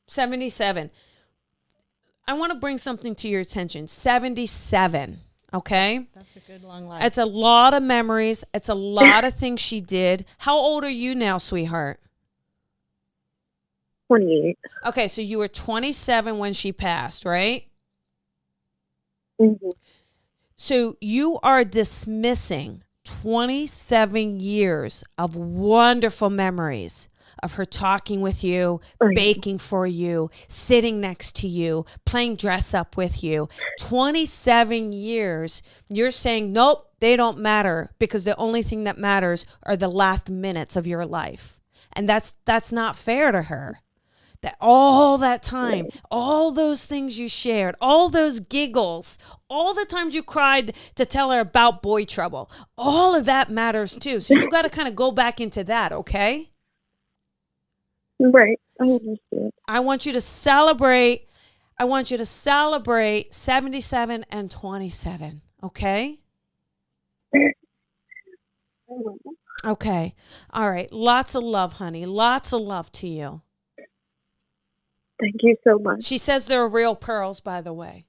77. I want to bring something to your attention. 77, okay? That's a good long life. It's a lot of memories. It's a lot of things she did. How old are you now, sweetheart? 28. Okay, so you were 27 when she passed, right? Mm-hmm. So you are dismissing 27 years of wonderful memories of her talking with you, baking for you, sitting next to you, playing dress up with you. 27 years, you're saying, nope, they don't matter because the only thing that matters are the last minutes of your life. And that's not fair to her. That all that time, all those things you shared, all those giggles, all the times you cried to tell her about boy trouble, all of that matters too. So you got to kind of go back into that, okay? Right. I understand. I want you to celebrate 77 and 27, okay? Okay. All right. Lots of love, honey. Lots of love to you. Thank you so much. She says they're real pearls, by the way.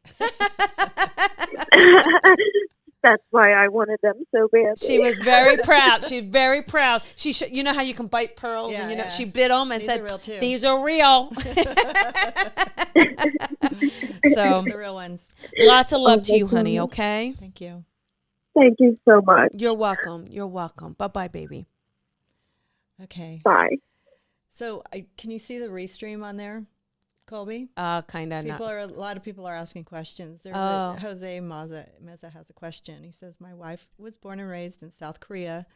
That's why I wanted them so badly. She was very proud. She's very proud. You know how you can bite pearls, Yeah, and you know yeah. she bit them and These said, are real too. "These are real." So The real ones. lots of love to you, honey. Okay. Thank you. Thank you so much. You're welcome. You're welcome. Bye, bye, baby. Okay. Bye. So can you see the restream on there, Colby? Kind of not. A lot of people are asking questions. There's Oh. Jose Meza has a question. He says, my wife was born and raised in South Korea.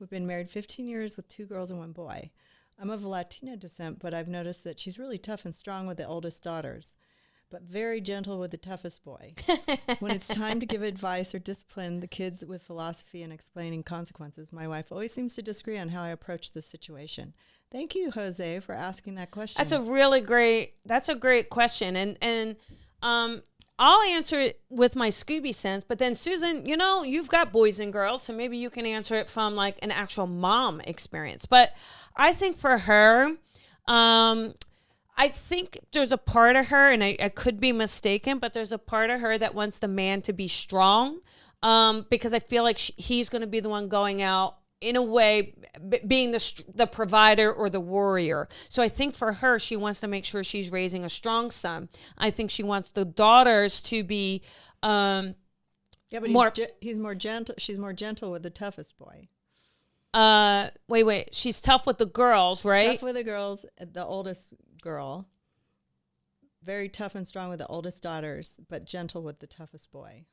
We've been married 15 years with 2 girls and 1 boy. I'm of Latina descent, but I've noticed that she's really tough and strong with the oldest daughters, but very gentle with the toughest boy. When it's time to give advice or discipline the kids with philosophy and explaining consequences, my wife always seems to disagree on how I approach this situation. Thank you, Jose, for asking that question. That's a great question. And I'll answer it with my Scooby sense, but then Susan, you know, you've got boys and girls, so maybe you can answer it from like an actual mom experience. But I think for her, I think there's a part of her, and I could be mistaken, but there's a part of her that wants the man to be strong, because I feel like he's going to be the one going out, in a way, being the provider or the warrior. So I think for her, she wants to make sure she's raising a strong son. I think she wants the daughters to be yeah, but he's more gentle. She's more gentle with the toughest boy. Wait. She's tough with the girls, right? Tough with the girls, the oldest girl. Very tough and strong with the oldest daughters, but gentle with the toughest boy.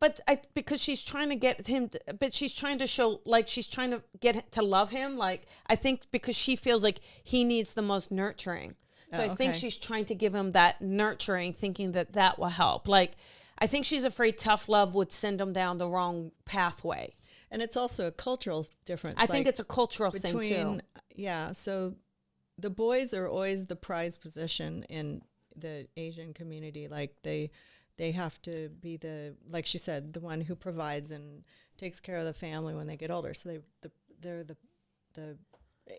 but because she's trying to get him, but she's trying to show, like, she's trying to get to love him. Like, I think because she feels like he needs the most nurturing. So I think she's trying to give him that nurturing, thinking that will help. Like, I think she's afraid tough love would send him down the wrong pathway. And it's also a cultural difference. I think it's a cultural thing too. Yeah. So the boys are always the prized possession in the Asian community. Like they have to be like she said, the one who provides and takes care of the family when they get older. So they're the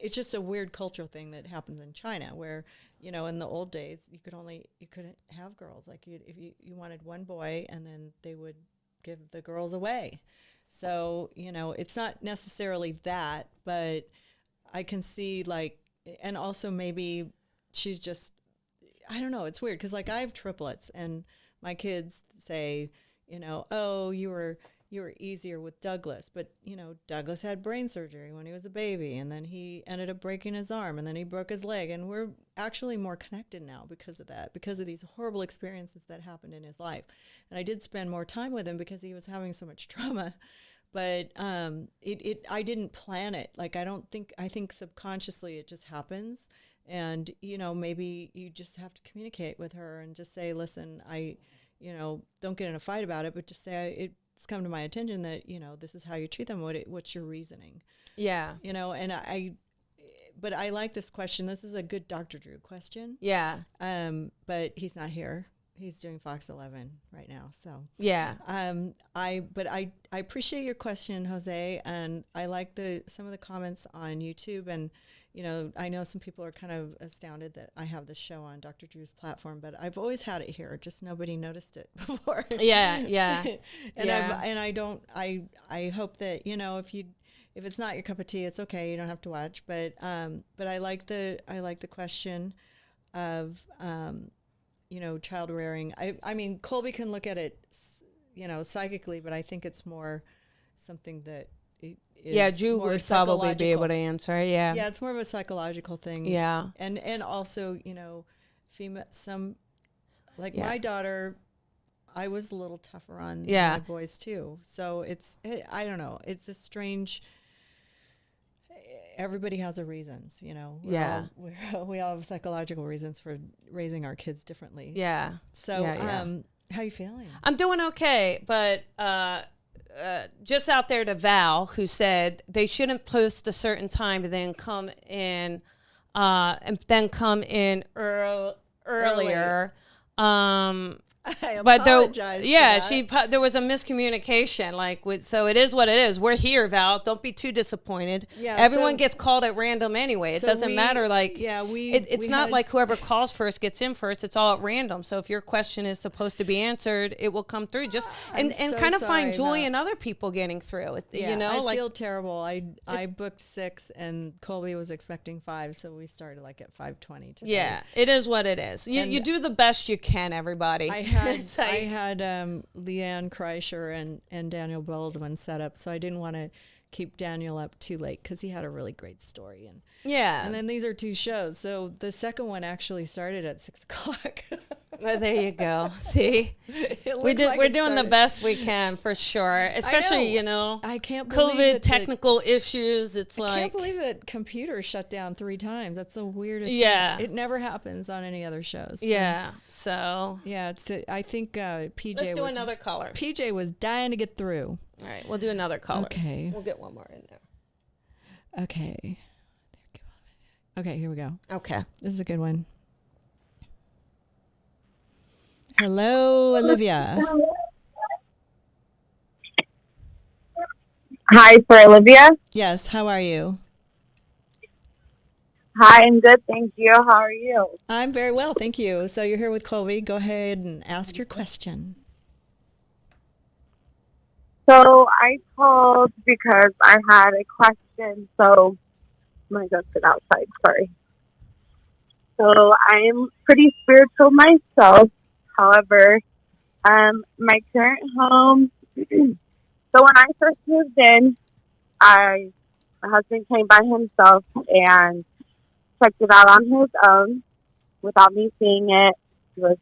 it's just a weird cultural thing that happens in China where, you know, in the old days you couldn't have girls. Like if you wanted one boy, and then they would give the girls away. So, you know, it's not necessarily that, but I can see like, and also maybe she's just, I don't know, it's weird because like I have triplets and my kids say, you know, oh, you were easier with Douglas, but you know, Douglas had brain surgery when he was a baby, and then he ended up breaking his arm, and then he broke his leg, and we're actually more connected now because of that, because of these horrible experiences that happened in his life. And I did spend more time with him because he was having so much trauma, but I didn't plan it. Like I think subconsciously it just happens, and you know, maybe you just have to communicate with her and just say, listen, you know, don't get in a fight about it, but just say it's come to my attention that, you know, this is how you treat them. What's your reasoning? Yeah. You know, and but I like this question. This is a good Dr. Drew question. Yeah. But he's not here. He's doing Fox 11 right now. So yeah. I appreciate your question, Jose, and I like some of the comments on YouTube, and you know, I know some people are kind of astounded that I have this show on Dr. Drew's platform, but I've always had it here. Just nobody noticed it before. Yeah, yeah. I hope that, you know, if it's not your cup of tea, it's okay. You don't have to watch. But I like the question of you know, child rearing. I mean, Colby can look at it, you know, psychically, but I think it's more something that Drew would probably be able to answer. Yeah. Yeah, it's more of a psychological thing. Yeah. And also, you know, my daughter, I was a little tougher on my boys too. So I don't know. It's a strange, everybody has their reasons, you know. We all have psychological reasons for raising our kids differently. Yeah. So how you feeling? I'm doing okay, but just out there to Val, who said they shouldn't post a certain time and then come in earlier. I apologize. There was a miscommunication. So it is what it is. We're here, Val. Don't be too disappointed. Yeah, everyone gets called at random anyway. It doesn't matter. It's not like whoever calls first gets in first. It's all at random. So if your question is supposed to be answered, it will come through. Just and kind of find joy in other people getting through it. Yeah, you know, I feel terrible. I booked 6 and Colby was expecting 5, so we started like at 5:20 today. Yeah, it is what it is. You do the best you can, everybody. I had Leanne Kreischer and Daniel Baldwin set up, so I didn't want to keep Daniel up too late because he had a really great story. And then these are 2 shows, so the second one actually started at 6:00. Well, there you go. See, we're doing the best we can for sure. Especially, you know, I can't believe COVID technical issues. I can't believe that computers shut down 3 times. That's the weirdest. Yeah, thing. It never happens on any other shows. So. Yeah. So yeah, I think PJ. Let's do another caller. PJ was dying to get through. All right, we'll do another caller. Okay, we'll get one more in there. Okay. Okay, here we go. Okay, this is a good one. Hello, Olivia. Hi, for Olivia. Yes, how are you? Hi, I'm good, thank you. How are you? I'm very well, thank you. So you're here with Colby. Go ahead and ask your question. So I called because I had a question. So I'm going to go sit outside, sorry. So I'm pretty spiritual myself. However, my current home, so when I first moved in, my husband came by himself and checked it out on his own without me seeing it. He was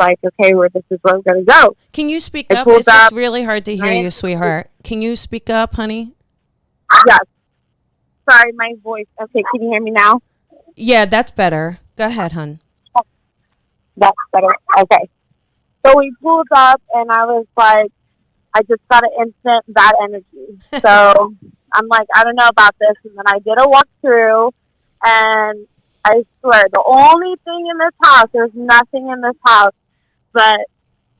like, okay, this is where I'm going to go. Can you speak I up? pulled It's just up, really hard to hear right? you, sweetheart. Can you speak up, honey? Yes. Sorry, my voice. Okay, can you hear me now? Yeah, that's better. Go ahead, hon. That's better. Okay. So we pulled up, and I was like, I just got an instant bad energy. So I'm like, I don't know about this. And then I did a walkthrough, and I swear, the only thing in this house, there's nothing in this house but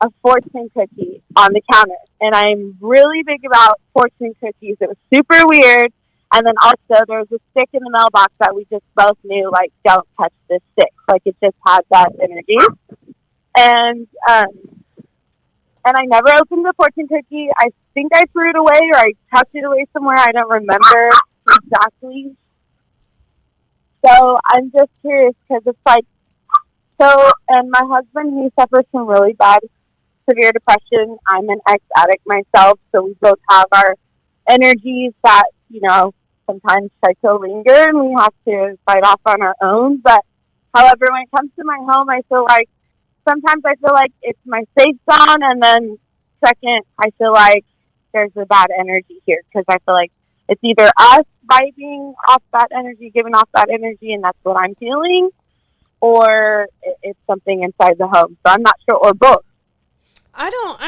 a fortune cookie on the counter. And I'm really big about fortune cookies. It was super weird. And then also there was a stick in the mailbox that we just both knew, like, don't touch this stick. Like, it just had that energy. And I never opened the fortune cookie. I think I threw it away or I tucked it away somewhere. I don't remember exactly. So I'm just curious because it's like, and my husband, he suffers from really bad, severe depression. I'm an ex-addict myself, so we both have our energies that, sometimes try to linger and we have to fight off on our own. But however, when it comes to my home, sometimes I feel like it's my safe zone, and then second, I feel like there's a bad energy here because I feel like it's either us vibing off that energy, giving off that energy, and that's what I'm feeling, or it's something inside the home. So I'm not sure, or both. I don't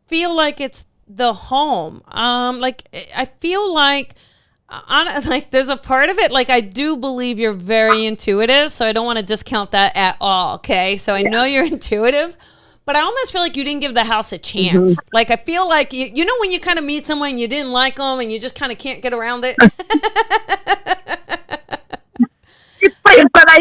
feel like it's the home. I feel like there's a part of it, like, I do believe you're very intuitive, so I don't want to discount that at all. Okay. So I know you're intuitive, but I almost feel like you didn't give the house a chance. Mm-hmm. Like, I feel like, you know, when you kind of meet someone and you didn't like them and you just kind of can't get around it. But I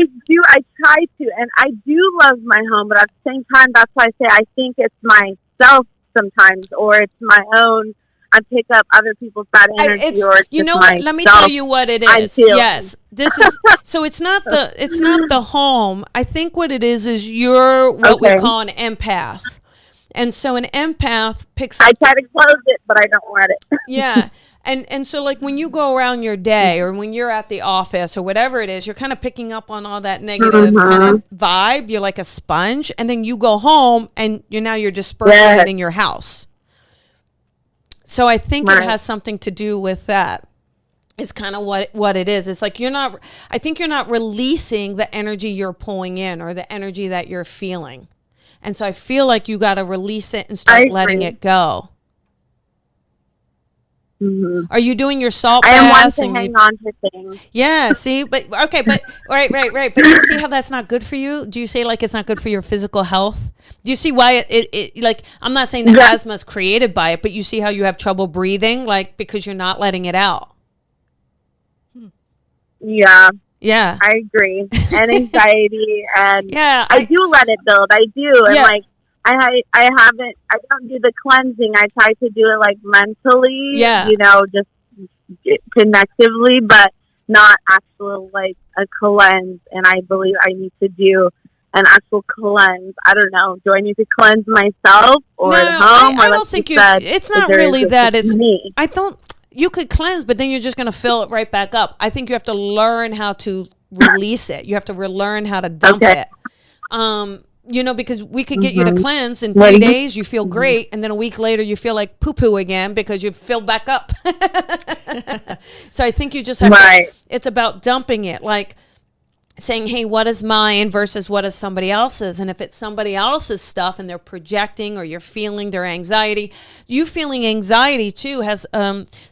try to, and I do love my home, but at the same time, that's why I say I think it's myself sometimes, or it's my own. I pick up other people's bad energy, or it's, you know what? Let me tell you what it is. Yes, this is so. It's not the home. I think what it is you're what we call an empath, and so an empath picks up. I try to close it, but I don't let it. Yeah. And so, like, when you go around your day or when you're at the office or whatever it is, you're kind of picking up on all that negative kind of vibe. You're like a sponge. And then you go home and you're dispersing it in your house. So I think it has something to do with that. Is kind of what it is. It's like I think you're not releasing the energy you're pulling in or the energy that you're feeling. And so I feel like you got to release it and start letting it go. Mm-hmm. Are you doing your salt baths? I am one to hang on to things. Yeah, see, but okay, but right. But you see how that's not good for you? Do you say like it's not good for your physical health? Do you see why it like, I'm not saying that asthma is created by it, but you see how you have trouble breathing, like, because you're not letting it out. Yeah. Yeah. I agree. And anxiety, and I do let it build. I do. And like, I don't do the cleansing. I try to do it like mentally, just connectively, but not actual like a cleanse. And I believe I need to do an actual cleanse. I don't know. Do I need to cleanse myself or at home? I don't think it's not really that. It's me. You could cleanse, but then you're just going to fill it right back up. I think you have to learn how to release it. You have to relearn how to dump it. Because we could get you to cleanse in 3 days, you feel great, and then a week later you feel like poo-poo again because you've filled back up. So I think you just have to, it's about dumping it, like saying, hey, what is mine versus what is somebody else's? And if it's somebody else's stuff and they're projecting, or you're feeling their anxiety, you feeling anxiety too has,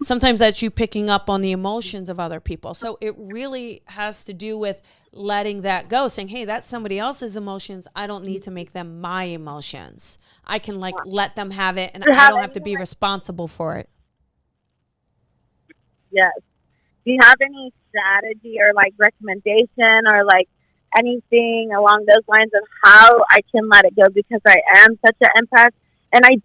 sometimes that's you picking up on the emotions of other people. So it really has to do with letting that go, saying, hey, that's somebody else's emotions. I don't need to make them my emotions. I can let them have it, and I don't have to be responsible for it. Yes. Do you have any strategy or like recommendation or like anything along those lines of how I can let it go, because I am such an empath? And I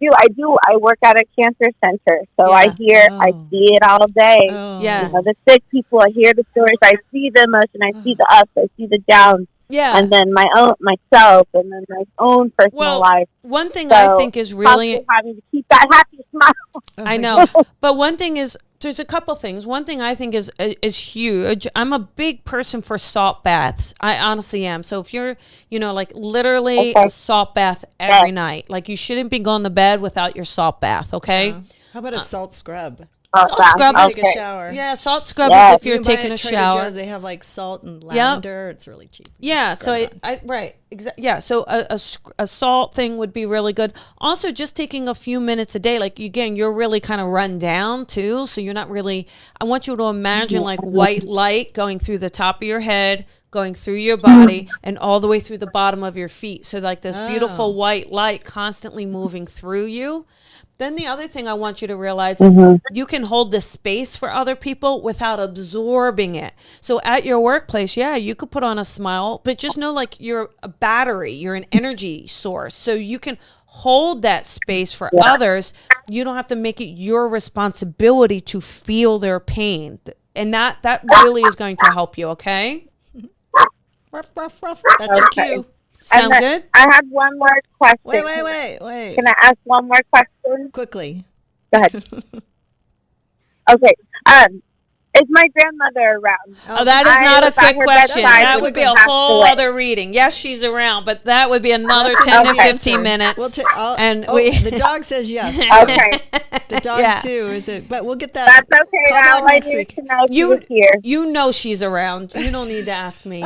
work at a cancer center, so I see it all day. The sick people, I hear the stories, I see the emotion, I see the ups, I see the downs. Yeah. and then myself, and then my own personal life. One thing So, I think is really possibly having to keep that happy smile. I know. But one thing is, there's a couple things. One thing I think is huge. I'm a big person for salt baths. I honestly am. So if you're, like literally a salt bath every night, like you shouldn't be going to bed without your salt bath. Okay. How about a salt scrub? Salt scrub is Take a shower. Yeah, salt scrub is if you're taking a shower. Joe's, they have like salt and lavender. It's really cheap. Yeah, so so a salt thing would be really good. Also, just taking a few minutes a day, like again, you're really kind of run down too, so you're not really. I want you to imagine like white light going through the top of your head, going through your body, and all the way through the bottom of your feet. So like this beautiful white light constantly moving through you. Then the other thing I want you to realize is you can hold this space for other people without absorbing it. So at your workplace, you could put on a smile, but just know like you're a battery, you're an energy source. So you can hold that space for others. You don't have to make it your responsibility to feel their pain. And that really is going to help you, okay? Ruff, ruff, ruff. That's your cue. Sound good? I have one more question. Wait. Can I ask one more question? Quickly. Go ahead. Okay. Is my grandmother around? Oh, that is not a quick question. That would be a whole away. other reading. Yes, she's around, but that would be another 10 to 15 minutes. The dog says yes. Okay. The dog too, is it? But we'll get that. That's okay. Call Now back I next need week. to know if she was here. You know she's around. You don't need to ask me.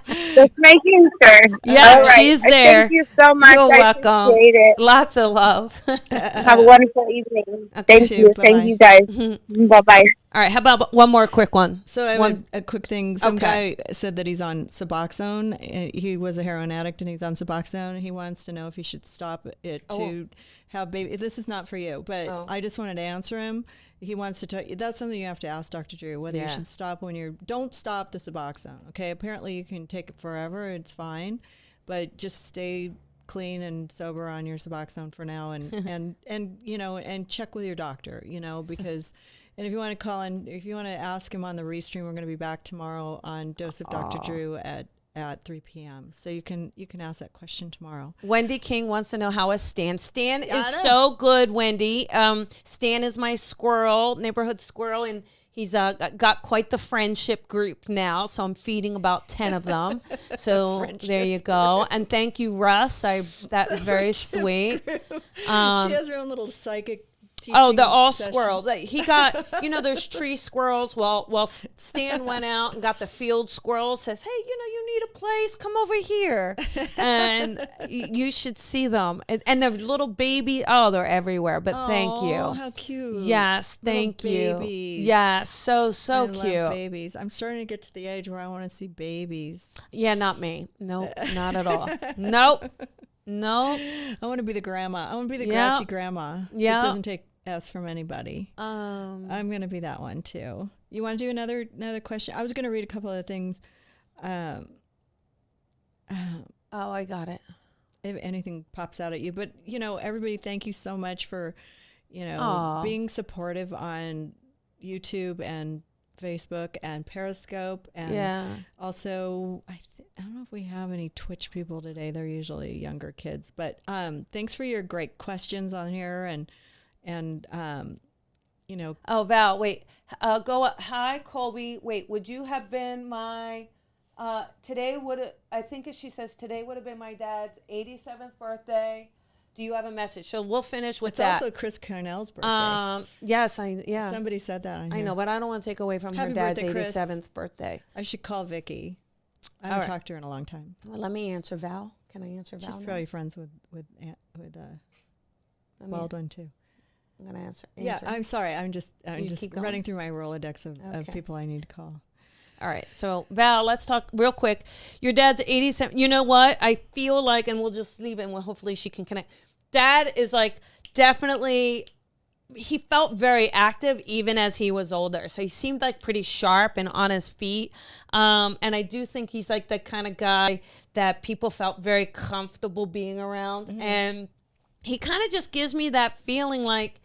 Just making sure. Yeah, all right. she's there. Thank you so much. You're I welcome. appreciate it. Lots of love. Have a wonderful evening. Thank too. you. Bye-bye. Thank you guys. Bye-bye. All right, how about one more quick one? So I have a quick thing. Some Okay. guy said that he's on Suboxone. He was a heroin addict and he's on Suboxone. He wants to know if he should stop it to have baby. This is not for you, but I just wanted to answer him. He wants to tell you, that's something you have to ask Dr. Drew, whether you should stop don't stop the Suboxone. Okay. Apparently you can take it forever. It's fine, but just stay clean and sober on your Suboxone for now. And check with your doctor, because and if you want to call in, if you want to ask him on the restream, we're going to be back tomorrow on Dose of Dr. Drew at 3 p.m. So you can ask that question tomorrow. Wendy King wants to know how is Stan. Stan is so good, Wendy. Stan is my neighborhood squirrel, and he's got quite the friendship group now. So I'm feeding about 10 of them. So there you go. And thank you, Russ. That was very sweet. She has her own little psychic. They're all squirrels. Like, he got, there's tree squirrels. Well, Stan went out and got the field squirrels. Says, hey, you need a place. Come over here, and you should see them. And the little baby. Oh, they're everywhere. But thank you. Oh, how cute. Yes, thank you. Babies. Yes, so I cute. love babies. I'm starting to get to the age where I want to see babies. Yeah, not me. Nope, not at all. Nope. No. I want to be the grandma. I want to be the grouchy grandma. Yeah. It doesn't take S from anybody. I'm going to be that one too. You want to do another question? I was going to read a couple of things. I got it. If anything pops out at you, but everybody, thank you so much for, being supportive on YouTube and Facebook and Periscope, and also I don't know if we have any Twitch people today. They're usually younger kids, but thanks for your great questions on here and Val, wait, go up. Hi, Colby. Wait, would you have been my today she says today would have been my dad's 87th birthday. Do you have a message? So we'll finish with that. It's also Chris Cornell's birthday. Yes, Somebody said that on here. I know, but I don't want to take away from her dad's 87th birthday. I should call Vicky. I haven't talked to her in a long time. Well, let me answer Val. Can I answer Val? She's probably friends with Baldwin too. I'm gonna answer. Yeah, I'm sorry. I'm just running through my Rolodex of people I need to call. All right. So Val, let's talk real quick. Your dad's 87. You know what? I feel like, and we'll just leave it, and hopefully she can connect. Dad is like definitely. He felt very active even as he was older. So he seemed like pretty sharp and on his feet. And I do think he's like the kind of guy that people felt very comfortable being around. Mm-hmm. And he kind of just gives me that feeling like,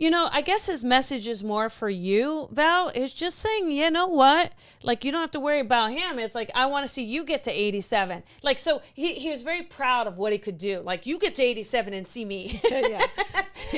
I guess his message is more for you, Val, is just saying, you know what? Like, you don't have to worry about him. It's like, I want to see you get to 87. Like, so he was very proud of what he could do. Like, you get to 87 and see me. Yeah.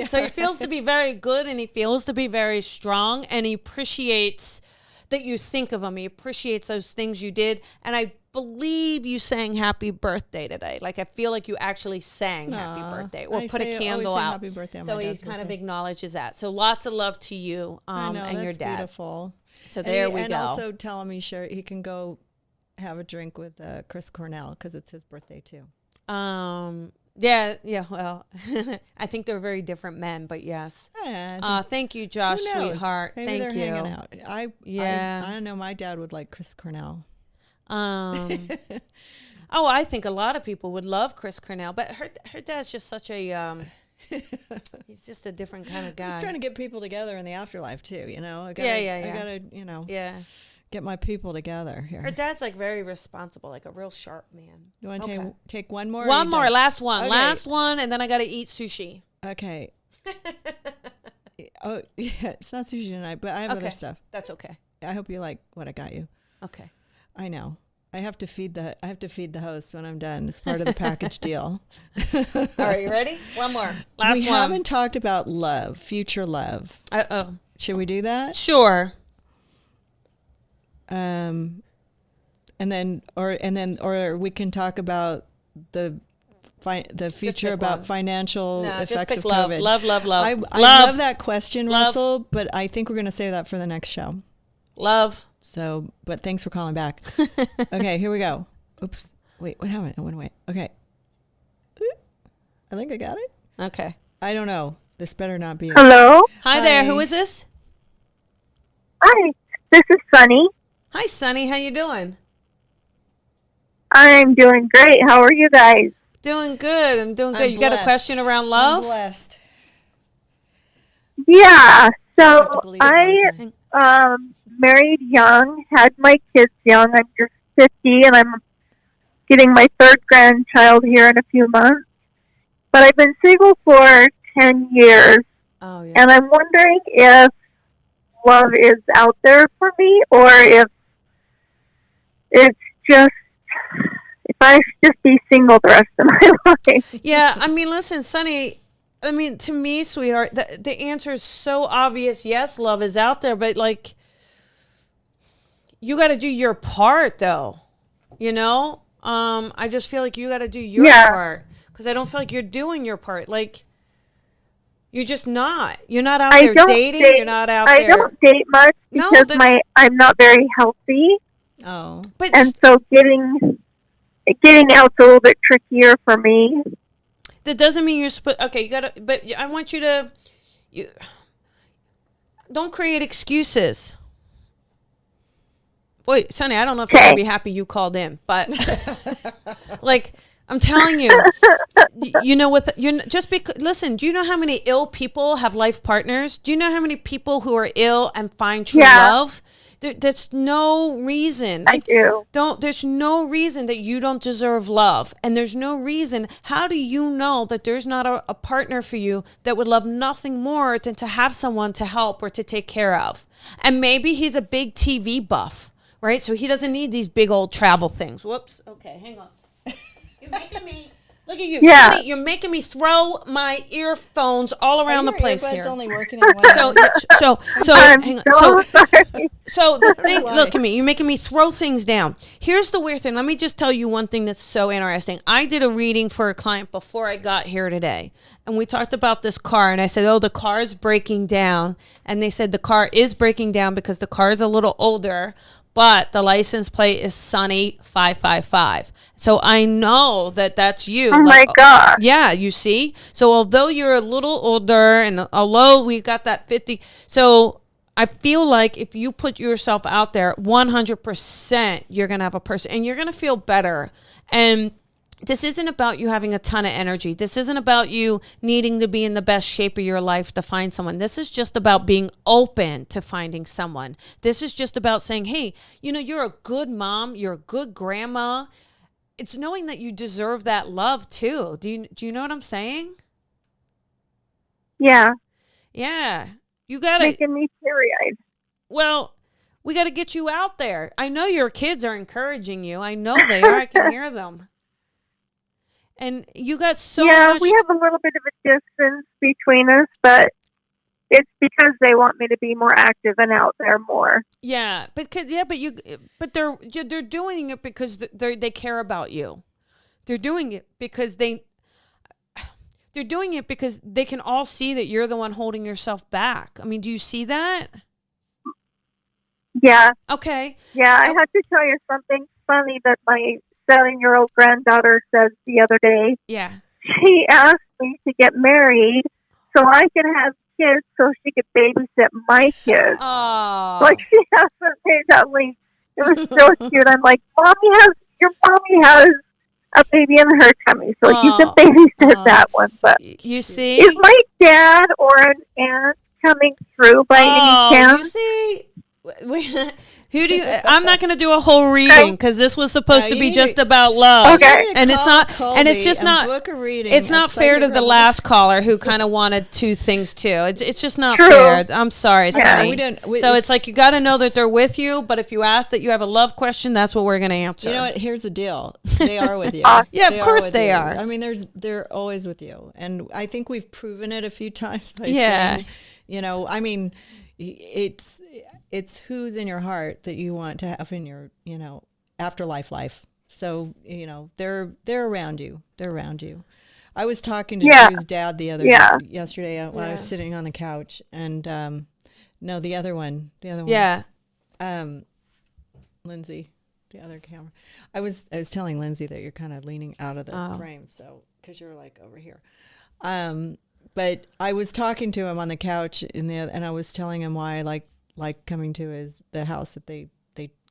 So he feels to be very good, and he feels to be very strong, and he appreciates that you think of him. He appreciates those things you did. And I believe you sang happy birthday today. Like, I feel like you actually sang happy birthday or put a candle out. Happy birthday on so my he dad's kind of birthday. acknowledges that. So lots of love to you I know, and your that's dad. Beautiful. So there we and go. And also tell him he can go have a drink with Chris Cornell because it's his birthday too. Yeah. Well, I think they're very different men, but yes. Thank you, Josh, Who knows? sweetheart. Maybe Thank they're you. hanging out. I don't know. My dad would like Chris Cornell. Oh, I think a lot of people would love Chris Cornell, but her dad's just such a he's just a different kind of guy. He's trying to get people together in the afterlife too. I gotta, I gotta, get my people together here. Her dad's like very responsible, like a real sharp man. You want to take one more? One more, last one, Okay. and then I got to eat sushi. Okay. Oh yeah, it's not sushi tonight, but I have other stuff. That's okay. I hope you like what I got you. Okay. I know. I have to feed the host when I'm done. It's part of the package deal. All right, you ready? One more. Last we one. haven't talked about love, future love. Should we do that? Sure. And then we can talk about the future about one. financial No, just effects pick of love. COVID. Love. I love that question, Russell, but I think we're going to save that for the next show. Love. So, but thanks for calling back. Okay, here we go. Oops. Wait, what happened? I went away. Okay. I think I got it. Okay. I don't know. This better not be. Hello? Hi there. Who is this? Hi, this is Sunny. Hi, Sunny. How you doing? I'm doing great. How are you guys? Doing good. I'm doing good. I'm You got a blessed. question around I'm love? blessed. Yeah, I have so to believe it all the I married young, had my kids young. I'm just 50, and I'm getting my third grandchild here in a few months. But I've been single for 10 years, Oh, yeah. and I'm wondering if love is out there for me, or if it's just, if I should just be single the rest of my life. Yeah, I mean, listen, Sunny, I mean, to me, sweetheart, the answer is so obvious. Yes, love is out there, but like, you got to do your part, though. I just feel like you got to do your part, because I don't feel like you're doing your part. Like, you're just not. You're not out there dating. You're not out there. I don't date much because I'm not very healthy, Oh. and so getting out's a little bit trickier for me. That doesn't mean you're okay, you gotta, but I want you to, don't create excuses. Boy, Sonny, I don't know if you're gonna be happy you called in, but like, I'm telling you, listen, do you know how many ill people have life partners? Do you know how many people who are ill and find true love? There's no reason. I do. There's no reason that you don't deserve love. And there's no reason. How do you know that there's not a partner for you that would love nothing more than to have someone to help or to take care of? And maybe he's a big TV buff, right? So he doesn't need these big old travel things. Whoops. Okay, hang on. You're making me. Look at you. Yeah. Honey, you're making me throw my earphones all around the place here. Only working in one So I'm hang on. so sorry. So the thing, look at me. You're making me throw things down. Here's the weird thing. Let me just tell you one thing that's so interesting. I did a reading for a client before I got here today, and we talked about this car, and I said, "Oh, the car is breaking down," and they said the car is breaking down because the car is a little older. But the license plate is Sunny 555. So I know that that's you. Oh my God. Yeah, you see? So although you're a little older and although we got that 50, so I feel like if you put yourself out there 100%, you're going to have a person and you're going to feel better. And this isn't about you having a ton of energy. This isn't about you needing to be in the best shape of your life to find someone. This is just about being open to finding someone. This is just about saying, hey, you're a good mom. You're a good grandma. It's knowing that you deserve that love too. Do you know what I'm saying? Yeah. Yeah. You got to. making me teary-eyed. Well, we got to get you out there. I know your kids are encouraging you. I know they are. I can hear them. And you got so much. We have a little bit of a distance between us, but it's because they want me to be more active and out there more. Yeah, but they're doing it because they care about you. They're doing it because they're doing it because they can all see that you're the one holding yourself back. I mean, do you see that? Yeah. Okay. Yeah, I had to tell you something funny that my 7-year-old granddaughter said the other day. Yeah. She asked me to get married so I could have kids so she could babysit my kids. Oh. Like, she hasn't made that leap. It was so cute. I'm like, your mommy has a baby in her tummy, so you can babysit that one. But you see? is my dad or an aunt coming through by any chance? You see? Who do you? I'm not going to do a whole reading because this was supposed to be just about love. Okay. And it's not, Colby and it's just not. book a reading. It's not fair to the last caller who kind of wanted two things too. It's just not True. fair. I'm sorry, Sonny. We So it's like you got to know that they're with you. But if you ask that you have a love question, that's what we're going to answer. You know what? Here's the deal. They are with you. Yeah, of course they are. I mean, they're always with you, and I think we've proven it a few times by Yeah. saying, I mean, it's who's in your heart that you want to have in your, afterlife life. So, they're around you. They're around you. I was talking to Drew's dad yesterday when I was sitting on the couch, and no, the other one. Yeah. Lindsay, the other camera. I was telling Lindsay that you're kind of leaning out of the frame, so because you're like over here. But I was talking to him on the couch and I was telling him why I like coming to the house that they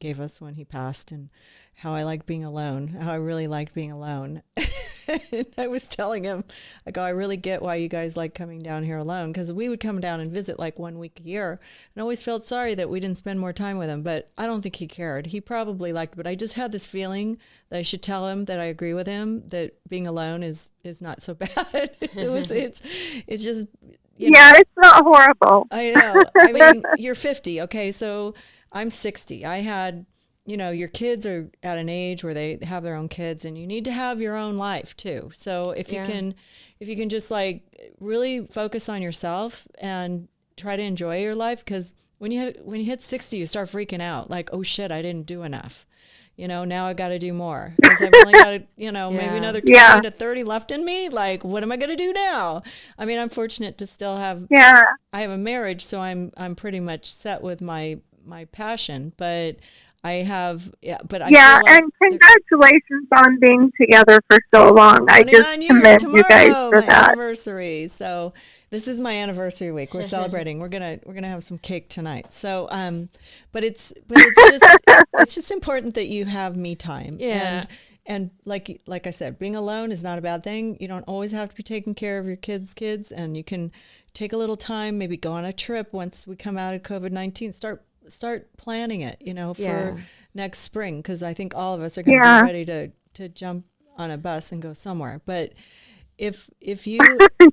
gave us when he passed, and how I like being alone, how I really liked being alone. And I was telling him, I really get why you guys like coming down here alone, because we would come down and visit like 1 week a year, and I always felt sorry that we didn't spend more time with him, but I don't think he cared. He probably liked it, but I just had this feeling that I should tell him that I agree with him, that being alone is not so bad. It's just, it's not horrible. I know. I mean, you're 50. Okay. So I'm 60. I had, your kids are at an age where they have their own kids, and you need to have your own life too. So if you can just like really focus on yourself and try to enjoy your life, because when you hit 60, you start freaking out like, oh shit, I didn't do enough. Now I got to do more, because I've only got, maybe another 20 to 30 left in me. Like, what am I going to do now? I mean, I'm fortunate to still have, I have a marriage, so I'm pretty much set with my passion, but I have, but I feel like and congratulations on being together for so long. I just commend you guys for my that. Anniversary. So this is my anniversary week. We're celebrating. We're gonna have some cake tonight. So, but it's just important that you have me time. Yeah. And like I said, being alone is not a bad thing. You don't always have to be taking care of your kids, and you can take a little time, maybe go on a trip once we come out of COVID-19. Start planning it, for next spring, because I think all of us are going to be ready to jump on a bus and go somewhere. But if you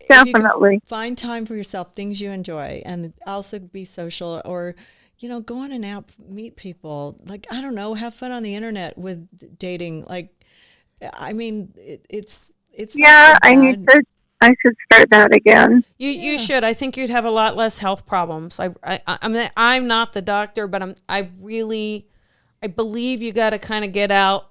can find time for yourself, things you enjoy, and also be social, or go on an app, meet people, like, I don't know, have fun on the internet with dating. Like, I mean, it's not so bad. I should start that again. You should. I think you'd have a lot less health problems. I mean, I'm not the doctor, but I believe you got to kind of get out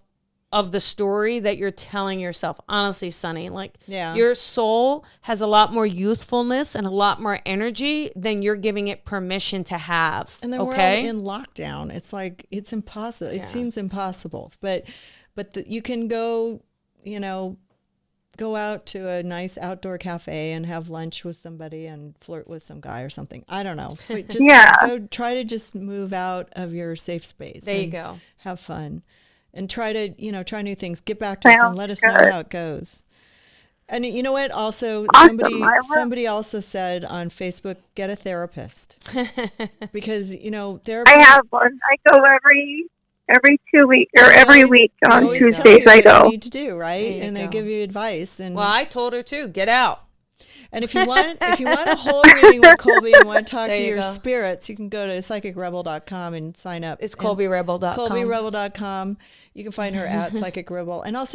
of the story that you're telling yourself. Honestly, Sonny, your soul has a lot more youthfulness and a lot more energy than you're giving it permission to have. And then we're all in lockdown. It's like, it's impossible. It seems impossible, but you can go, go out to a nice outdoor cafe and have lunch with somebody and flirt with some guy or something. I don't know. But just go, try to just move out of your safe space. There you go. Have fun. And try to, try new things. Get back to us and let us know how it goes. And you know what? Also, somebody also said on Facebook, get a therapist. Because, therapy. I have one. I go every 2 weeks or every week on Tuesdays. I go. You need to do right, and they give you advice. And well, I told her too. Get out. And if you want a whole reading with Colby and want to talk There to you your go. spirits, you can go to psychicrebel.com and sign up. It's colbyrebel.com. colbyrebel.com. You can find her at Psychic Rebel. And also